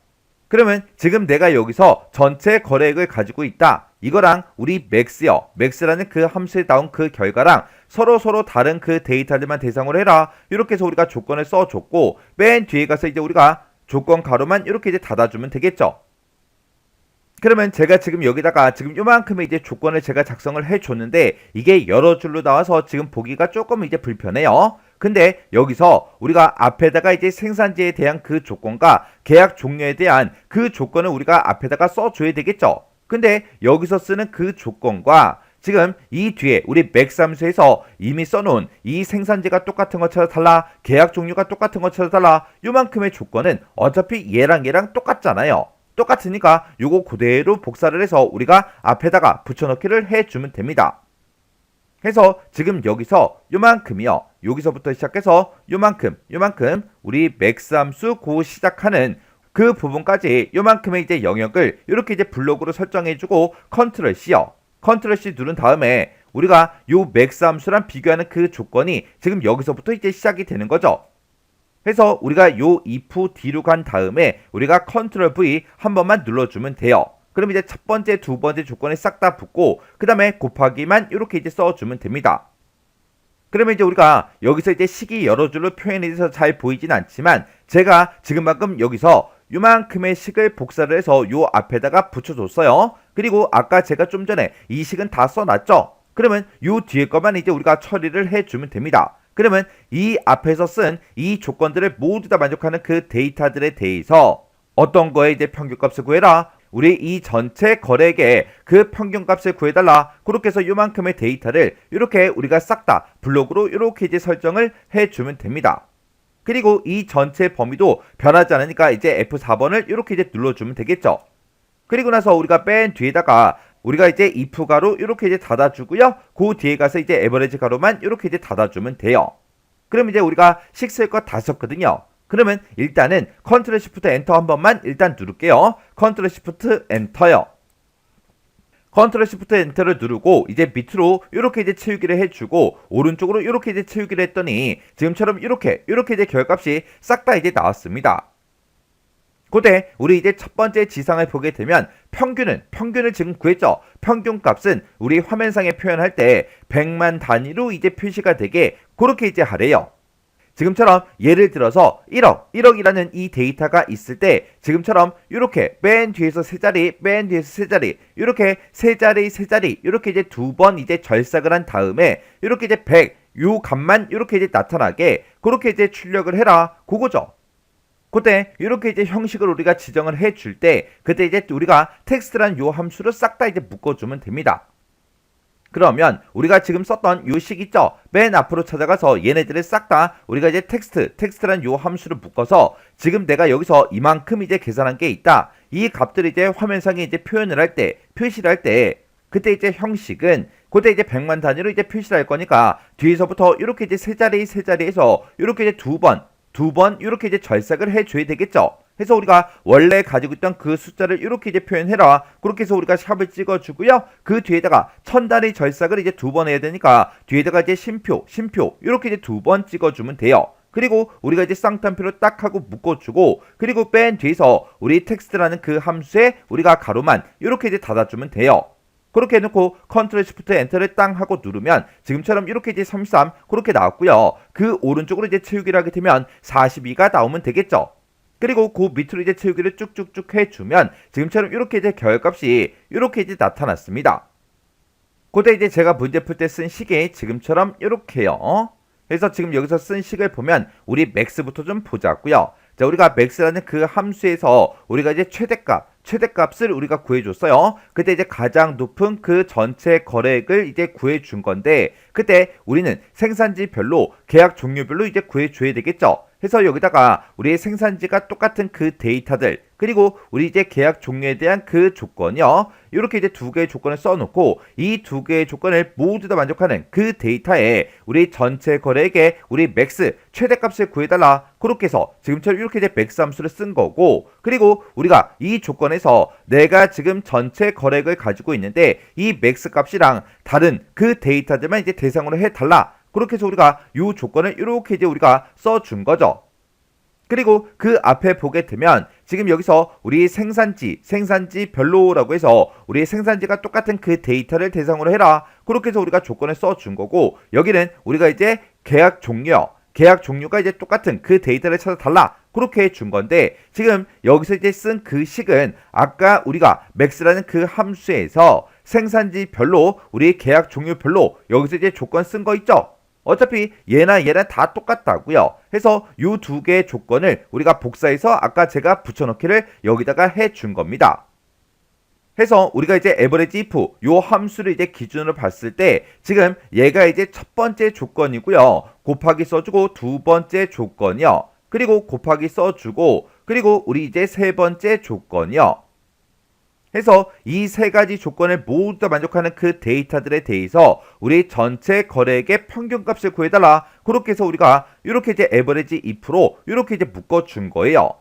그러면 지금 내가 여기서 전체 거래액을 가지고 있다. 이거랑 우리 맥스라는 그 함수에 나온 그 결과랑 서로 다른 그 데이터들만 대상으로 해라. 이렇게 해서 우리가 조건을 써줬고 맨 뒤에 가서 이제 우리가 조건 가로만 이렇게 이제 닫아주면 되겠죠. 그러면 제가 지금 여기다가 지금 요만큼의 이제 조건을 제가 작성을 해줬는데 이게 여러 줄로 나와서 지금 보기가 조금 이제 불편해요. 근데 여기서 우리가 앞에다가 이제 생산지에 대한 그 조건과 계약 종료에 대한 그 조건을 우리가 앞에다가 써줘야 되겠죠. 근데 여기서 쓰는 그 조건과 지금 이 뒤에 우리 맥스 함수에서 이미 써놓은 이 생산지가 똑같은 거 찾아달라, 계약 종류가 똑같은 거 찾아달라, 요만큼의 조건은 어차피 얘랑 똑같잖아요. 똑같으니까 요거 그대로 복사를 해서 우리가 앞에다가 붙여넣기를 해주면 됩니다. 해서 지금 여기서 요만큼이요. 여기서부터 시작해서 요만큼 우리 맥스 함수 고 시작하는 그 부분까지 요만큼의 이제 영역을 이렇게 이제 블록으로 설정해주고 컨트롤 C요. 컨트롤 C 누른 다음에 우리가 요 맥스 함수랑 비교하는 그 조건이 지금 여기서부터 이제 시작이 되는 거죠. 해서 우리가 요 if 뒤로 간 다음에 우리가 컨트롤 V 한 번만 눌러주면 돼요. 그럼 이제 첫 번째, 두 번째 조건이 싹 다 붙고 그 다음에 곱하기만 이렇게 이제 써주면 됩니다. 그러면 이제 우리가 여기서 이제 식이 여러 줄로 표현해서 잘 보이진 않지만 제가 지금 방금 여기서 요만큼의 식을 복사를 해서 요 앞에다가 붙여줬어요. 그리고 아까 제가 좀 전에 이 식은 다 써놨죠. 그러면 요 뒤에 거만 이제 우리가 처리를 해주면 됩니다. 그러면 이 앞에서 쓴 이 조건들을 모두 다 만족하는 그 데이터들에 대해서 어떤 거에 이제 평균값을 구해라. 우리 이 전체 거래액의 그 평균값을 구해달라. 그렇게 해서 요만큼의 데이터를 이렇게 우리가 싹 다 블록으로 이렇게 이제 설정을 해주면 됩니다. 그리고 이 전체 범위도 변하지 않으니까 이제 F4번을 이렇게 이제 눌러주면 되겠죠. 그리고 나서 우리가 맨 뒤에다가 우리가 이제 if 가로 이렇게 이제 닫아주고요. 그 뒤에 가서 이제 에버리지 가로만 이렇게 이제 닫아주면 돼요. 그럼 이제 우리가 식 쓸 거 다 썼거든요. 그러면 일단은 컨트롤 시프트 엔터 한 번만 일단 누를게요. 컨트롤 시프트 엔터요. 컨트롤 시프트 엔터를 누르고 이제 밑으로 이렇게 이제 채우기를 해주고 오른쪽으로 이렇게 이제 채우기를 했더니 지금처럼 이렇게 이제 결값이 싹 다 이제 나왔습니다. 그때 우리 이제 첫 번째 지상을 보게 되면 평균을 지금 구했죠. 평균값은 우리 화면상에 표현할 때 100만 단위로 이제 표시가 되게 그렇게 이제 하래요. 지금처럼 예를 들어서 1억이라는 이 데이터가 있을 때 지금처럼 이렇게 맨 뒤에서 세 자리 이렇게 세 자리 이렇게 이제 두 번 이제 절삭을 한 다음에 이렇게 이제 100 요 값만 이렇게 이제 나타나게 그렇게 이제 출력을 해라. 그거죠. 그때 이렇게 이제 형식을 우리가 지정을 해줄 때 그때 이제 우리가 텍스트라는 요 함수를 싹 다 이제 묶어주면 됩니다. 그러면 우리가 지금 썼던 요 식 있죠? 맨 앞으로 찾아가서 얘네들을 싹 다 우리가 이제 텍스트라는 요 함수를 묶어서 지금 내가 여기서 이만큼 이제 계산한 게 있다. 이 값들을 이제 화면상에 이제 표시를 할 때 그때 이제 형식은 그때 이제 100만 단위로 이제 표시를 할 거니까 뒤에서부터 이렇게 이제 세 자리에서 이렇게 이제 두 번 이렇게 이제 절삭을 해줘야 되겠죠. 해서 우리가 원래 가지고 있던 그 숫자를 이렇게 이제 표현해라. 그렇게 해서 우리가 샵을 찍어주고요. 그 뒤에다가 1000단위 절삭을 이제 두 번 해야 되니까 뒤에다가 이제 쉼표 이렇게 이제 두 번 찍어주면 돼요. 그리고 우리가 이제 쌍따옴표로 딱 하고 묶어주고 그리고 맨 뒤에서 우리 텍스트라는 그 함수에 우리가 가로만 이렇게 이제 닫아주면 돼요. 그렇게 해놓고 컨트롤 시프트 엔터를 땅 하고 누르면 지금처럼 이렇게 이제 33 그렇게 나왔고요. 그 오른쪽으로 이제 채우기를 하게 되면 42가 나오면 되겠죠. 그리고 그 밑으로 이제 채우기를 쭉쭉쭉 해주면 지금처럼 이렇게 이제 결값이 이렇게 이제 나타났습니다. 그때 이제 제가 문제 풀 때 쓴 식이 지금처럼 이렇게요. 그래서 지금 여기서 쓴 식을 보면 우리 맥스부터 좀 보자고요. 자, 우리가 맥스라는 그 함수에서 우리가 이제 최대값을 우리가 구해줬어요. 그때 이제 가장 높은 그 전체 거래액을 이제 구해준 건데 그때 우리는 생산지별로 계약 종류별로 이제 구해줘야 되겠죠. 해서 여기다가 우리의 생산지가 똑같은 그 데이터들 그리고 우리 이제 계약 종료에 대한 그 조건이요. 이렇게 이제 두 개의 조건을 써놓고 이 두 개의 조건을 모두 다 만족하는 그 데이터에 우리 전체 거래액의 우리 맥스 최대값을 구해달라. 그렇게 해서 지금처럼 이렇게 이제 맥스 함수를 쓴 거고, 그리고 우리가 이 조건에서 내가 지금 전체 거래액을 가지고 있는데 이 맥스 값이랑 다른 그 데이터들만 이제 대상으로 해달라. 그렇게 해서 우리가 이 조건을 이렇게 이제 우리가 써준 거죠. 그리고 그 앞에 보게 되면 지금 여기서 우리 생산지별로라고 해서 우리 생산지가 똑같은 그 데이터를 대상으로 해라. 그렇게 해서 우리가 조건을 써준 거고, 여기는 우리가 이제 계약 종류가 이제 똑같은 그 데이터를 찾아달라. 그렇게 해준 건데, 지금 여기서 이제 쓴 그 식은 아까 우리가 max라는 그 함수에서 생산지별로 우리 계약 종류별로 여기서 이제 조건 쓴 거 있죠? 어차피 얘나 얘랑 다 똑같다고요. 해서 이 두 개의 조건을 우리가 복사해서 아까 제가 붙여넣기를 여기다가 해준 겁니다. 해서 우리가 이제 average if 요 함수를 이제 기준으로 봤을 때 지금 얘가 이제 첫 번째 조건이고요. 곱하기 써주고 두 번째 조건이요. 그리고 곱하기 써주고 그리고 우리 이제 세 번째 조건이요. 해서 이 세 가지 조건을 모두 다 만족하는 그 데이터들에 대해서 우리 전체 거래액의 평균값을 구해달라. 그렇게 해서 우리가 이렇게 이제 average if로 이렇게 이제 묶어준 거예요.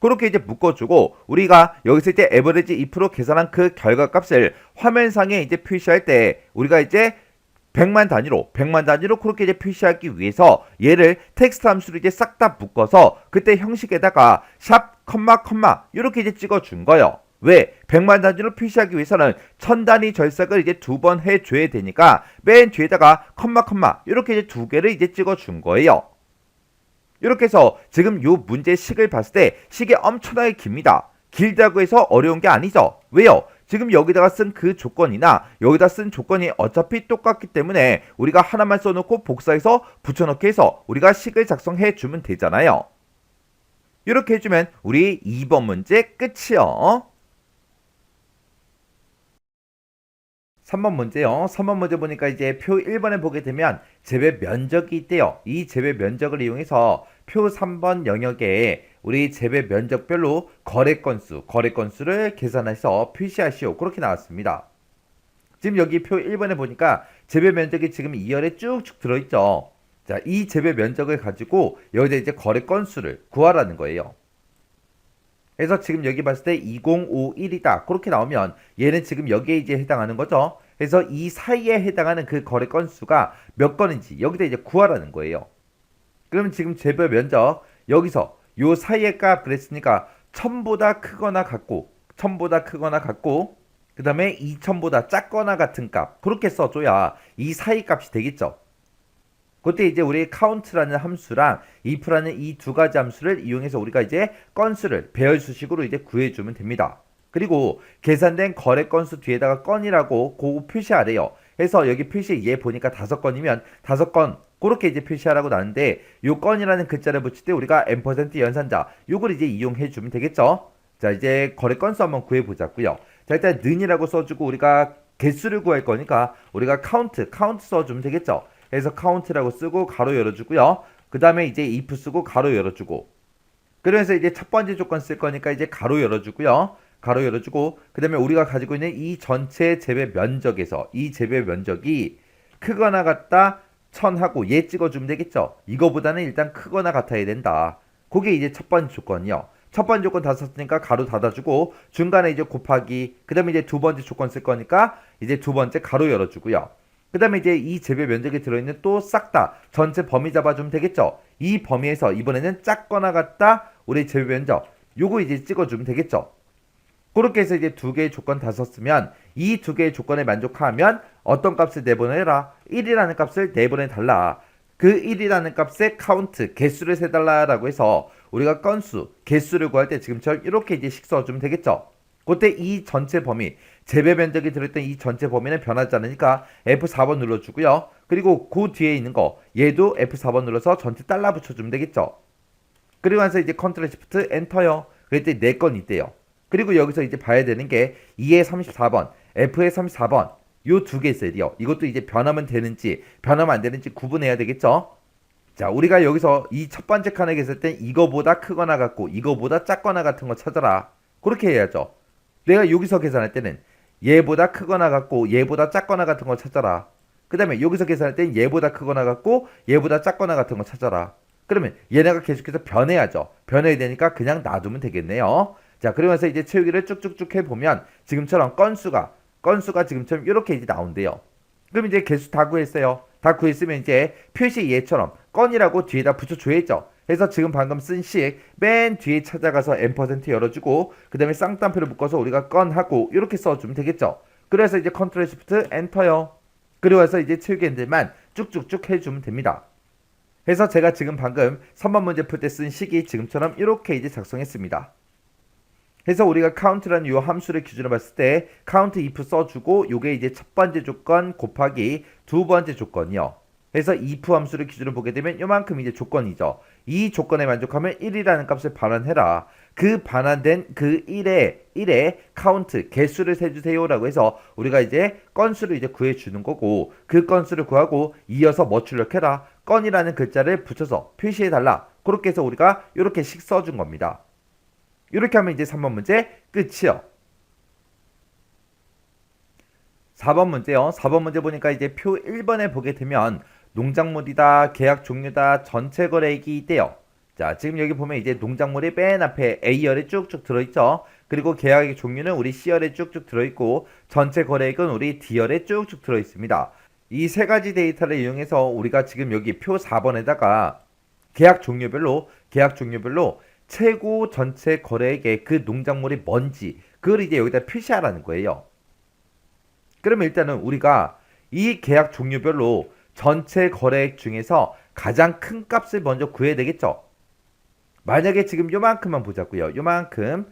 그렇게 이제 묶어주고 우리가 여기서 이제 average if로 계산한 그 결과값을 화면상에 이제 표시할 때 우리가 이제 100만 단위로 그렇게 이제 표시하기 위해서 얘를 텍스트 함수로 이제 싹 다 묶어서 그때 형식에다가 샵, 컴마 이렇게 이제 찍어준 거예요. 왜? 100만 단위로 표시하기 위해서는 1000단위 절삭을 이제 두 번 해줘야 되니까 맨 뒤에다가 컴마 이렇게 이제 두 개를 이제 찍어준 거예요. 이렇게 해서 지금 요 문제 식을 봤을 때 식이 엄청나게 깁니다. 길다고 해서 어려운 게 아니죠. 왜요? 지금 여기다가 쓴 그 조건이나 여기다 쓴 조건이 어차피 똑같기 때문에 우리가 하나만 써놓고 복사해서 붙여넣기 해서 우리가 식을 작성해 주면 되잖아요. 이렇게 해주면 우리 2번 문제 끝이요. 3번 문제요. 3번 문제 보니까 이제 표 1번에 보게 되면 재배 면적이 있대요. 이 재배 면적을 이용해서 표 3번 영역에 우리 재배 면적별로 거래 건수를 계산해서 표시하시오. 그렇게 나왔습니다. 지금 여기 표 1번에 보니까 재배 면적이 지금 2열에 쭉쭉 들어있죠. 자, 이 재배 면적을 가지고 여기다 이제 거래 건수를 구하라는 거예요. 그래서 지금 여기 봤을 때 2051이다. 그렇게 나오면 얘는 지금 여기에 이제 해당하는 거죠. 그래서 이 사이에 해당하는 그 거래 건수가 몇 건인지 여기다 이제 구하라는 거예요. 그러면 지금 재배 면적 여기서 요 사이의 값 그랬으니까 1000보다 크거나 같고 그 다음에 2000보다 작거나 같은 값 그렇게 써줘야 이 사이 값이 되겠죠. 그때 이제 우리 count라는 함수랑 if라는 이 두 가지 함수를 이용해서 우리가 이제 건수를 배열수식으로 이제 구해주면 됩니다. 그리고 계산된 거래 건수 뒤에다가 건이라고 그거 표시하래요. 해서 여기 표시 얘 보니까 5건이면 5건 그렇게 이제 표시하라고 나는데 요 건이라는 글자를 붙일 때 우리가 % 연산자 요걸 이제 이용해 주면 되겠죠. 자, 이제 거래 건수 한번 구해 보자고요. 자, 일단 는이라고 써주고 우리가 개수를 구할 거니까 우리가 count 써주면 되겠죠. 그래서 count라고 쓰고 가로 열어주고요. 그 다음에 이제 if 쓰고 가로 열어주고. 그래서 이제 첫 번째 조건 쓸 거니까 이제 가로 열어주고요. 가로 열어주고 그 다음에 우리가 가지고 있는 이 전체 재배 면적에서 이 재배 면적이 크거나 같다 1000하고 얘 찍어주면 되겠죠. 이거보다는 일단 크거나 같아야 된다. 그게 이제 첫 번째 조건이요. 첫 번째 조건 다 썼으니까 가로 닫아주고 중간에 이제 곱하기 그 다음에 이제 두 번째 조건 쓸 거니까 이제 두 번째 가로 열어주고요. 그 다음에 이제 이 재배 면적에 들어있는 또 싹 다 전체 범위 잡아주면 되겠죠. 이 범위에서 이번에는 작거나 같다 우리 재배 면적 요거 이제 찍어주면 되겠죠. 그렇게 해서 이제 두 개의 조건 다 썼으면 이 두 개의 조건에 만족하면 어떤 값을 내보내라 1이라는 값을 내보내달라. 그 1이라는 값에 count 개수를 세달라라고 해서 우리가 건수 개수를 구할 때 지금처럼 이렇게 이제 식 써주면 되겠죠. 그때 이 전체 범위 재배 면적이 들어있던 이 전체 범위는 변하지 않으니까 F4번 눌러주고요. 그리고 그 뒤에 있는 거 얘도 F4번 눌러서 전체 달라 붙여주면 되겠죠. 그리고 나서 이제 컨트롤 시프트 엔터요. 그랬더니 4건 있대요. 그리고 여기서 이제 봐야 되는 게 2의 34번, F의 34번 요 두 개 셀이요. 이것도 이제 변하면 되는지 변하면 안 되는지 구분해야 되겠죠. 자, 우리가 여기서 이 첫 번째 칸에 계실 때 이거보다 크거나 같고 이거보다 작거나 같은 거 찾아라. 그렇게 해야죠. 내가 여기서 계산할 때는 얘보다 크거나 같고 얘보다 작거나 같은 거 찾아라. 그 다음에 여기서 계산할 때는 얘보다 크거나 같고 얘보다 작거나 같은 거 찾아라. 그러면 얘네가 계속해서 변해야죠. 변해야 되니까 그냥 놔두면 되겠네요. 자, 그러면서 이제 채우기를 쭉쭉쭉 해보면 지금처럼 건수가 지금처럼 이렇게 이제 나온대요. 그럼 이제 개수 다 구했어요. 다 구했으면 이제 표시 얘처럼 건이라고 뒤에다 붙여줘야죠. 그래서 지금 방금 쓴 식 맨 뒤에 찾아가서 n% 열어주고 그 다음에 쌍따옴표를 묶어서 우리가 건하고 이렇게 써주면 되겠죠. 그래서 이제 컨트롤 시프트 엔터요. 그리고 와서 이제 채우기들만 쭉쭉쭉 해주면 됩니다. 그래서 제가 지금 방금 3번 문제 풀 때 쓴 식이 지금처럼 이렇게 이제 작성했습니다. 그래서 우리가 count라는 이 함수를 기준으로 봤을 때 count if 써주고 요게 이제 첫 번째 조건 곱하기 두 번째 조건이요. 그래서 if 함수를 기준으로 보게 되면 요만큼 이제 조건이죠. 이 조건에 만족하면 1이라는 값을 반환해라. 그 반환된 그 1에 count 개수를 세주세요라고 해서 우리가 이제 건수를 이제 구해주는 거고 그 건수를 구하고 이어서 뭐 출력해라. 건이라는 글자를 붙여서 표시해달라. 그렇게 해서 우리가 이렇게 식 써준 겁니다. 이렇게 하면 이제 3번 문제 끝이요. 4번 문제요. 4번 문제 보니까 이제 표 1번에 보게 되면 농작물이다, 계약 종류다, 전체 거래액이 있대요. 자, 지금 여기 보면 이제 농작물이 맨 앞에 A열에 쭉쭉 들어있죠. 그리고 계약의 종류는 우리 C열에 쭉쭉 들어있고 전체 거래액은 우리 D열에 쭉쭉 들어있습니다. 이 세 가지 데이터를 이용해서 우리가 지금 여기 표 4번에다가 계약 종류별로 최고 전체 거래액의 그 농작물이 뭔지 그걸 이제 여기다 표시하라는 거예요. 그러면 일단은 우리가 이 계약 종류별로 전체 거래액 중에서 가장 큰 값을 먼저 구해야 되겠죠. 만약에 지금 요만큼만 보자고요. 요만큼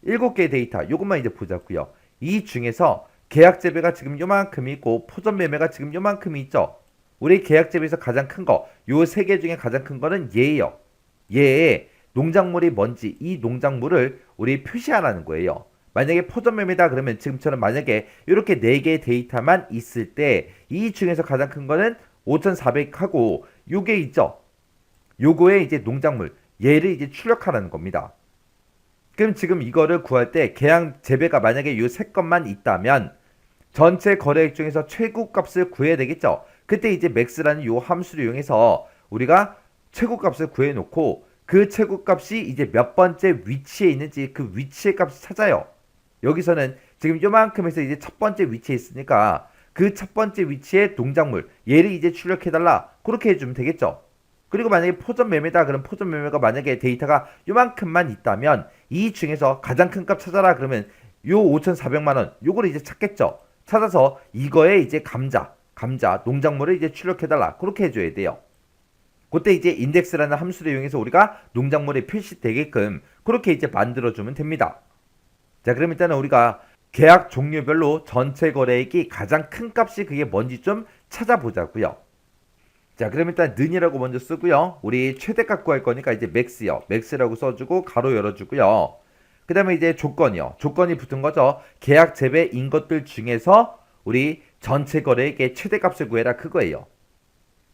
7개의 데이터 요것만 이제 보자고요. 이 중에서 계약 재배가 지금 요만큼 있고 포점 매매가 지금 요만큼 있죠. 우리 계약 재배에서 가장 큰 거 요 3개 중에 가장 큰 거는 얘예요. 얘의 농작물이 뭔지 이 농작물을 우리 표시하라는 거예요. 만약에 포점 매매다 그러면 지금처럼 만약에 이렇게 4개의 데이터만 있을 때 이 중에서 가장 큰 거는 5400하고 요게 있죠. 요거에 이제 농작물 얘를 이제 출력하라는 겁니다. 그럼 지금 이거를 구할 때 계약 재배가 만약에 요 3건만 있다면 전체 거래액 중에서 최고값을 구해야 되겠죠. 그때 이제 max라는 요 함수를 이용해서 우리가 최고값을 구해놓고 그 최고값이 이제 몇 번째 위치에 있는지 그 위치의 값을 찾아요. 여기서는 지금 요만큼에서 이제 첫 번째 위치에 있으니까 그 첫 번째 위치의 농작물 얘를 이제 출력해달라. 그렇게 해주면 되겠죠. 그리고 만약에 포점 매매다 그럼 포점 매매가 만약에 데이터가 요만큼만 있다면 이 중에서 가장 큰 값 찾아라 그러면 요 5,400만원 요거를 이제 찾겠죠. 찾아서 이거에 이제 감자 농작물을 이제 출력해달라. 그렇게 해줘야 돼요. 그때 이제 인덱스라는 함수를 이용해서 우리가 농작물에 표시되게끔 그렇게 이제 만들어주면 됩니다. 자, 그럼 일단은 우리가 계약 종류별로 전체 거래액이 가장 큰 값이 그게 뭔지 좀 찾아보자고요. 자, 그럼 일단 는이라고 먼저 쓰고요. 우리 최대값 구할 거니까 이제 max요. max라고 써주고 가로 열어주고요. 그 다음에 이제 조건이요. 조건이 붙은 거죠. 계약 재배인 것들 중에서 우리 전체 거래액의 최대값을 구해라 그거예요.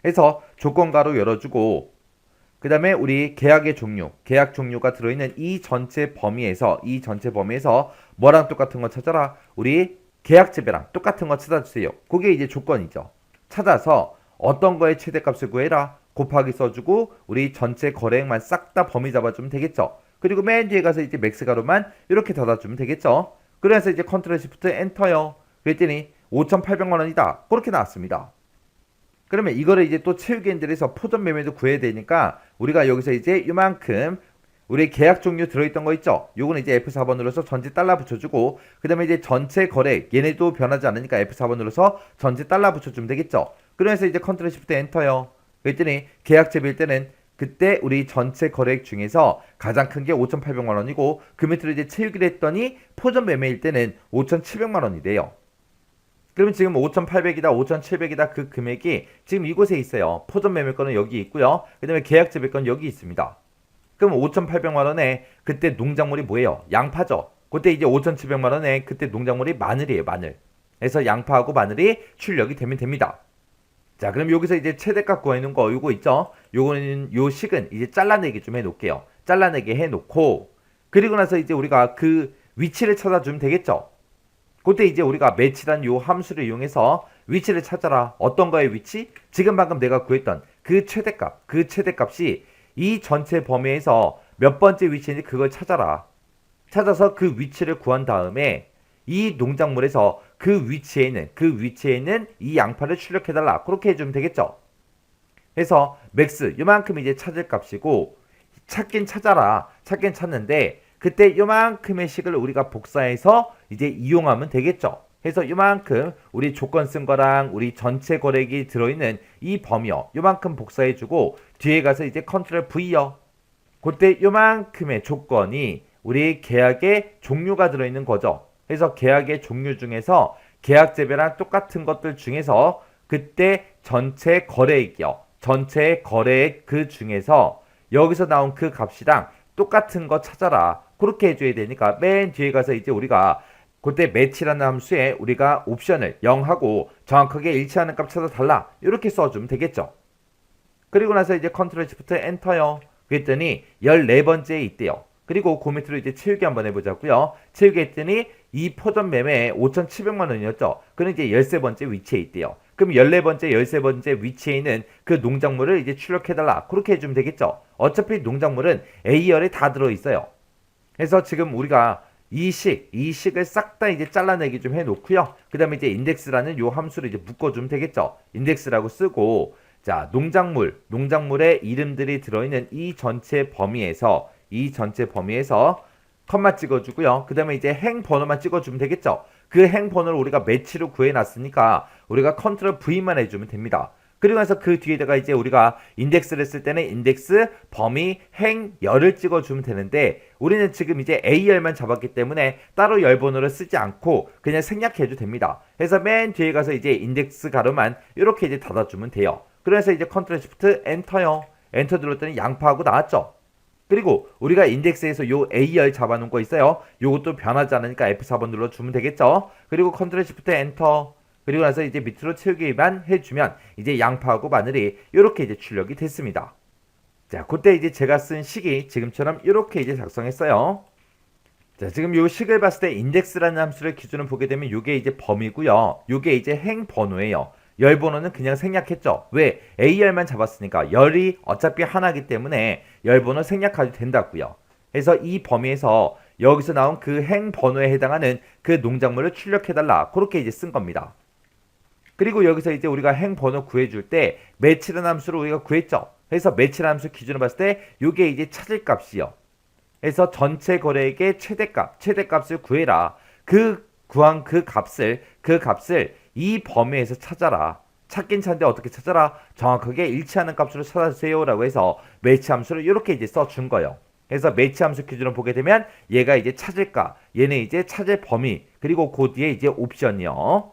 그래서 조건 가로 열어주고 그 다음에 우리 계약 종류가 들어있는 이 전체 범위에서 뭐랑 똑같은 거 찾아라. 우리 계약 재배랑 똑같은 거 찾아주세요. 그게 이제 조건이죠. 찾아서 어떤 거에 최대값을 구해라. 곱하기 써주고 우리 전체 거래액만 싹 다 범위 잡아주면 되겠죠. 그리고 맨 뒤에 가서 이제 맥스 가로만 이렇게 닫아주면 되겠죠. 그래서 이제 컨트롤 시프트 엔터요. 그랬더니 5,800만 원이다. 그렇게 나왔습니다. 그러면 이거를 이제 또 채우기엔들에서 포점 매매도 구해야 되니까 우리가 여기서 이제 이만큼 우리 계약 종류 들어있던 거 있죠? 요거는 이제 F4번 눌러서 전체 달러 붙여주고 그 다음에 이제 전체 거래 얘네도 변하지 않으니까 F4번 눌러서 전체 달러 붙여주면 되겠죠? 그래서 이제 컨트롤 시프트 엔터요. 그랬더니 계약 재배일 때는 그때 우리 전체 거래액 중에서 가장 큰 게 5,800만 원이고 그 밑으로 이제 채우기를 했더니 포점 매매일 때는 5,700만 원이 돼요. 그러면 지금 5,800이다 5,700이다 그 금액이 지금 이곳에 있어요. 포점 매매권은 여기 있고요. 그 다음에 계약 재배권 여기 있습니다. 그럼 5,800만 원에 그때 농작물이 뭐예요? 양파죠. 그때 이제 5,700만 원에 그때 농작물이 마늘이에요. 마늘. 그래서 양파하고 마늘이 출력이 되면 됩니다. 자, 그럼 여기서 이제 최대값 구해놓은 거 요거 있죠? 요거는 요 식은 이제 잘라내기 좀 해놓을게요. 잘라내기 해놓고 그리고 나서 이제 우리가 그 위치를 찾아주면 되겠죠. 그때 이제 우리가 매치란 요 함수를 이용해서 위치를 찾아라. 어떤 거의 위치? 지금 방금 내가 구했던 그 최대값, 그 최대값이 이 전체 범위에서 몇 번째 위치인지 그걸 찾아라. 찾아서 그 위치를 구한 다음에 이 농작물에서 그 위치에 있는 이 양파를 출력해달라. 그렇게 해주면 되겠죠. 그래서 맥스 요만큼 이제 찾을 값이고 찾긴 찾아라. 찾긴 찾는데 그때 요만큼의 식을 우리가 복사해서 이제 이용하면 되겠죠. 그래서 요만큼 우리 조건 쓴 거랑 우리 전체 거래액이 들어있는 이 범위요. 요만큼 복사해주고 뒤에 가서 이제 컨트롤 V요. 그때 요만큼의 조건이 우리 계약의 종류가 들어있는 거죠. 그래서 계약의 종류 중에서 계약 재배랑 똑같은 것들 중에서 그때 전체 거래액이요. 전체 거래액 그 중에서 여기서 나온 그 값이랑 똑같은 거 찾아라. 그렇게 해줘야 되니까 맨 뒤에 가서 이제 우리가 그때 매치라는 함수에 우리가 옵션을 0하고 정확하게 일치하는 값 찾아달라. 이렇게 써주면 되겠죠. 그리고 나서 이제 컨트롤 시프트 엔터요. 그랬더니 14번째에 있대요. 그리고 그 밑으로 이제 채우기 한번 해보자고요. 채우기 했더니 이 포전 매매 5,700만 원이었죠. 그럼 이제 13번째 위치에 있대요. 그럼 14번째, 13번째 위치에 있는 그 농작물을 이제 출력해달라. 그렇게 해주면 되겠죠. 어차피 농작물은 A열에 다 들어있어요. 그래서 지금 우리가 이 식을 싹 다 이제 잘라내기 좀 해놓고요. 그 다음에 이제 인덱스라는 요 함수를 이제 묶어주면 되겠죠. 인덱스라고 쓰고, 자, 농작물의 이름들이 들어있는 이 전체 범위에서, 컴마 찍어주고요. 그 다음에 이제 행 번호만 찍어주면 되겠죠. 그 행 번호를 우리가 매치로 구해놨으니까 우리가 컨트롤 V만 해주면 됩니다. 그리고 나서 그 뒤에다가 이제 우리가 인덱스를 했을 때는 인덱스, 범위, 행, 열을 찍어주면 되는데 우리는 지금 이제 A열만 잡았기 때문에 따로 열 번호를 쓰지 않고 그냥 생략해도 됩니다. 그래서 맨 뒤에 가서 이제 인덱스 가로만 이렇게 이제 닫아주면 돼요. 그래서 이제 컨트롤 시프트 엔터요. 엔터 눌렀더니 양파하고 나왔죠. 그리고 우리가 인덱스에서 요 A열 잡아놓은 거 있어요. 요것도 변하지 않으니까 F4번 눌러주면 되겠죠. 그리고 컨트롤 시프트 엔터. 그리고 나서 이제 밑으로 채우기만 해주면 이제 양파하고 마늘이 이렇게 이제 출력이 됐습니다. 자, 그때 이제 제가 쓴 식이 지금처럼 이렇게 이제 작성했어요. 자, 지금 요 식을 봤을 때 인덱스라는 함수를 기준으로 보게 되면 요게 이제 범위고요. 요게 이제 행 번호예요. 열 번호는 그냥 생략했죠. 왜? A열만 잡았으니까 열이 어차피 하나이기 때문에 열 번호 생략해도 된다고요. 그래서 이 범위에서 여기서 나온 그 행 번호에 해당하는 그 농작물을 출력해달라. 그렇게 이제 쓴 겁니다. 그리고 여기서 이제 우리가 행 번호 구해줄 때 매치라는 함수를 우리가 구했죠. 그래서 매치라는 함수 기준으로 봤을 때 요게 이제 찾을 값이요. 그래서 전체 거래액의 최대값을 구해라. 구한 그 값을 이 범위에서 찾아라. 찾긴 찾는데 어떻게 찾아라? 정확하게 일치하는 값으로 찾아주세요라고 해서 매치 함수를 이렇게 이제 써준 거예요. 그래서 매치 함수 기준으로 보게 되면 얘가 이제 찾을까, 얘는 이제 찾을 범위, 그리고 그 뒤에 이제 옵션이요.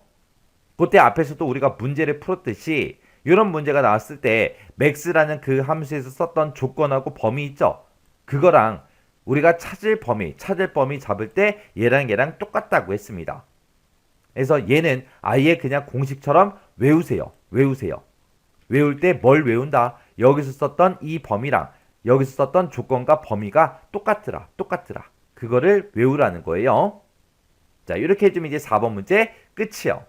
그때 앞에서도 우리가 문제를 풀었듯이 이런 문제가 나왔을 때 max라는 그 함수에서 썼던 조건하고 범위 있죠? 그거랑 우리가 찾을 범위 잡을 때 얘랑 똑같다고 했습니다. 그래서 얘는 아예 그냥 공식처럼 외우세요. 외울 때 뭘 외운다? 여기서 썼던 이 범위랑 여기서 썼던 조건과 범위가 똑같더라. 그거를 외우라는 거예요. 자, 이렇게 해주면 이제 4번 문제 끝이요.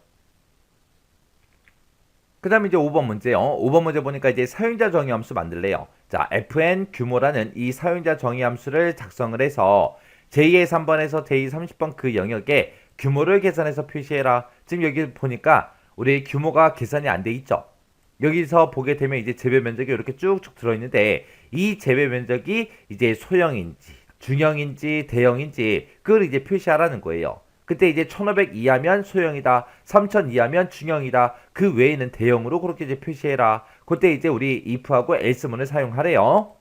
그 다음에 이제 5번 문제요. 5번 문제 보니까 이제 사용자 정의 함수 만들래요. 자, fn 규모라는 이 사용자 정의 함수를 작성을 해서 제2의 3번에서 제2 30번 그 영역에 규모를 계산해서 표시해라. 지금 여기 보니까 우리 규모가 계산이 안 돼 있죠. 여기서 보게 되면 이제 재배 면적이 이렇게 쭉쭉 들어있는데 이 재배 면적이 이제 소형인지 중형인지 대형인지 그걸 이제 표시하라는 거예요. 그때 이제 1500 이하면 소형이다. 3000 이하면 중형이다. 그 외에는 대형으로 그렇게 이제 표시해라. 그때 이제 우리 if하고 else문을 사용하래요.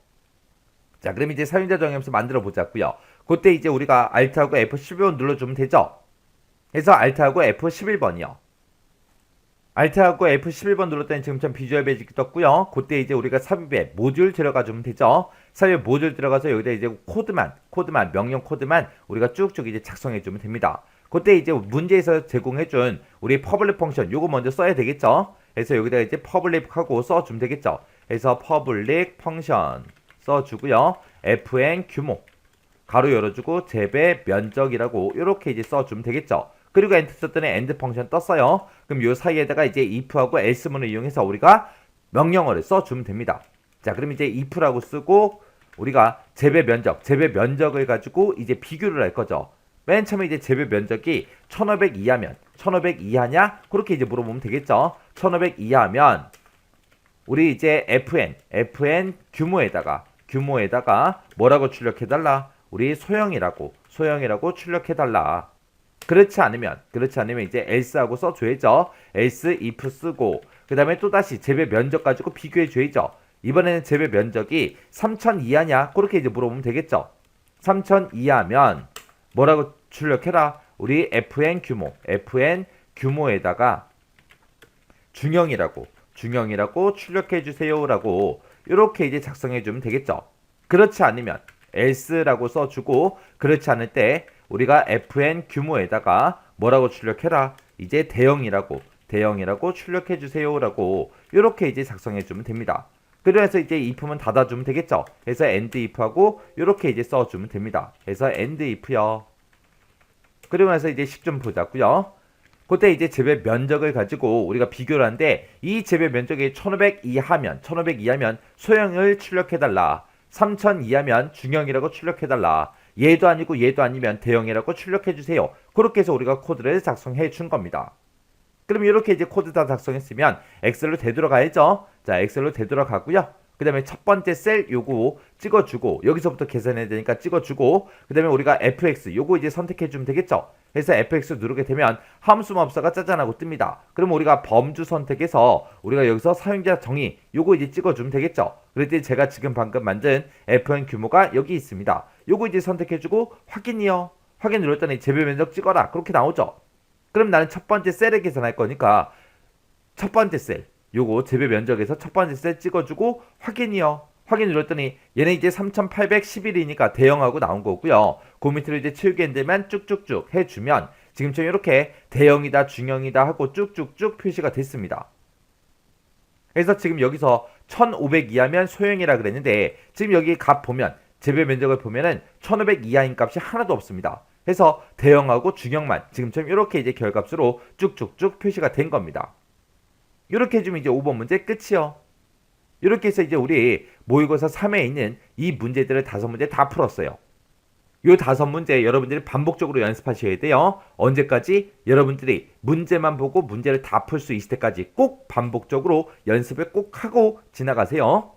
자, 그럼 이제 사용자 정의함수 만들어 보자고요. 그때 이제 우리가 Alt하고 F11번 눌러주면 되죠. 그래서 Alt하고 F11번이요. Alt하고 F11번 눌렀더니 지금처럼 비주얼 베이직이 떴고요. 그때 이제 우리가 삽입에 모듈 들어가 주면 되죠. 삽입 모듈 들어가서 여기다 이제 코드만 명령 코드만 우리가 쭉쭉 이제 작성해 주면 됩니다. 그때 이제 문제에서 제공해준 우리 퍼블릭 펑션 요거 먼저 써야 되겠죠. 그래서 여기다 이제 퍼블릭하고 써주면 되겠죠. 그래서 퍼블릭 펑션 써주고요. fn 규모 가로 열어주고 재배 면적이라고 이렇게 이제 써주면 되겠죠. 그리고 엔터 쳤더니 엔드 펑션 떴어요. 그럼 요 사이에다가 이제 if하고 else문을 이용해서 우리가 명령어를 써주면 됩니다. 자, 그럼 이제 if라고 쓰고 우리가 재배 면적을 가지고 이제 비교를 할 거죠. 맨 처음에 이제 재배 면적이 1500 이하면 1500 이하냐? 그렇게 이제 물어보면 되겠죠. 1500 이하면 우리 이제 fn 규모에다가 뭐라고 출력해달라? 우리 소형이라고 출력해달라. 그렇지 않으면 이제 else하고 써줘야죠. else if 쓰고 그 다음에 또다시 재배 면적 가지고 비교해줘야죠. 이번에는 재배 면적이 3000 이하냐? 그렇게 이제 물어보면 되겠죠. 3000 이하면 뭐라고 출력해라? 우리 fn 규모에다가 중형이라고 출력해주세요 라고 이렇게 이제 작성해주면 되겠죠. 그렇지 않으면 else라고 써주고 그렇지 않을 때 우리가 fn 규모에다가 뭐라고 출력해라? 이제 대형이라고 출력해주세요 라고 이렇게 이제 작성해주면 됩니다. 그래서 이제 if만 닫아주면 되겠죠. 그래서 end if하고 이렇게 이제 써주면 됩니다. 그래서 end if요. 그리고 나서 이제 식 좀 보자고요. 그때 이제 재배 면적을 가지고 우리가 비교를 하는데 이 재배 면적이 1500 이하면 소형을 출력해달라. 3000 이하면 중형이라고 출력해달라. 얘도 아니고 얘도 아니면 대형이라고 출력해주세요. 그렇게 해서 우리가 코드를 작성해 준 겁니다. 그럼 이렇게 이제 코드 다 작성했으면 엑셀로 되돌아가야죠. 자, 엑셀로 되돌아가고요. 그 다음에 첫 번째 셀 요거 찍어주고 여기서부터 계산해야 되니까 찍어주고 그 다음에 우리가 fx 요거 이제 선택해주면 되겠죠. 그래서 fx 누르게 되면 함수마법사가 짜잔하고 뜹니다. 그럼 우리가 범주 선택해서 우리가 여기서 사용자 정의 요거 이제 찍어주면 되겠죠. 그랬더니 제가 지금 방금 만든 fn 규모가 여기 있습니다. 요거 이제 선택해주고 확인이요. 확인 눌렀더니 재배 면적 찍어라. 그렇게 나오죠. 그럼 나는 첫 번째 셀에 계산할 거니까 첫 번째 셀 요거 재배 면적에서 첫 번째 셀 찍어주고 확인이요. 확인 눌렀더니 얘는 이제 3811이니까 대형하고 나온 거고요. 그 밑으로 이제 채우기 되면 쭉쭉쭉 해주면 지금처럼 이렇게 대형이다 중형이다 하고 쭉쭉쭉 표시가 됐습니다. 그래서 지금 여기서 1500 이하면 소형이라 그랬는데 지금 여기 값 보면 재배 면적을 보면은 1500 이하인 값이 하나도 없습니다. 그래서 대형하고 중형만 지금처럼 이렇게 이제 결값으로 쭉쭉쭉 표시가 된 겁니다. 이렇게 해주면 이제 5번 문제 끝이요. 이렇게 해서 이제 우리 모의고사 3에 있는 이 문제들을 5문제 다 풀었어요. 이 5문제 여러분들이 반복적으로 연습하셔야 돼요. 언제까지? 여러분들이 문제만 보고 문제를 다 풀 수 있을 때까지 꼭 반복적으로 연습을 꼭 하고 지나가세요.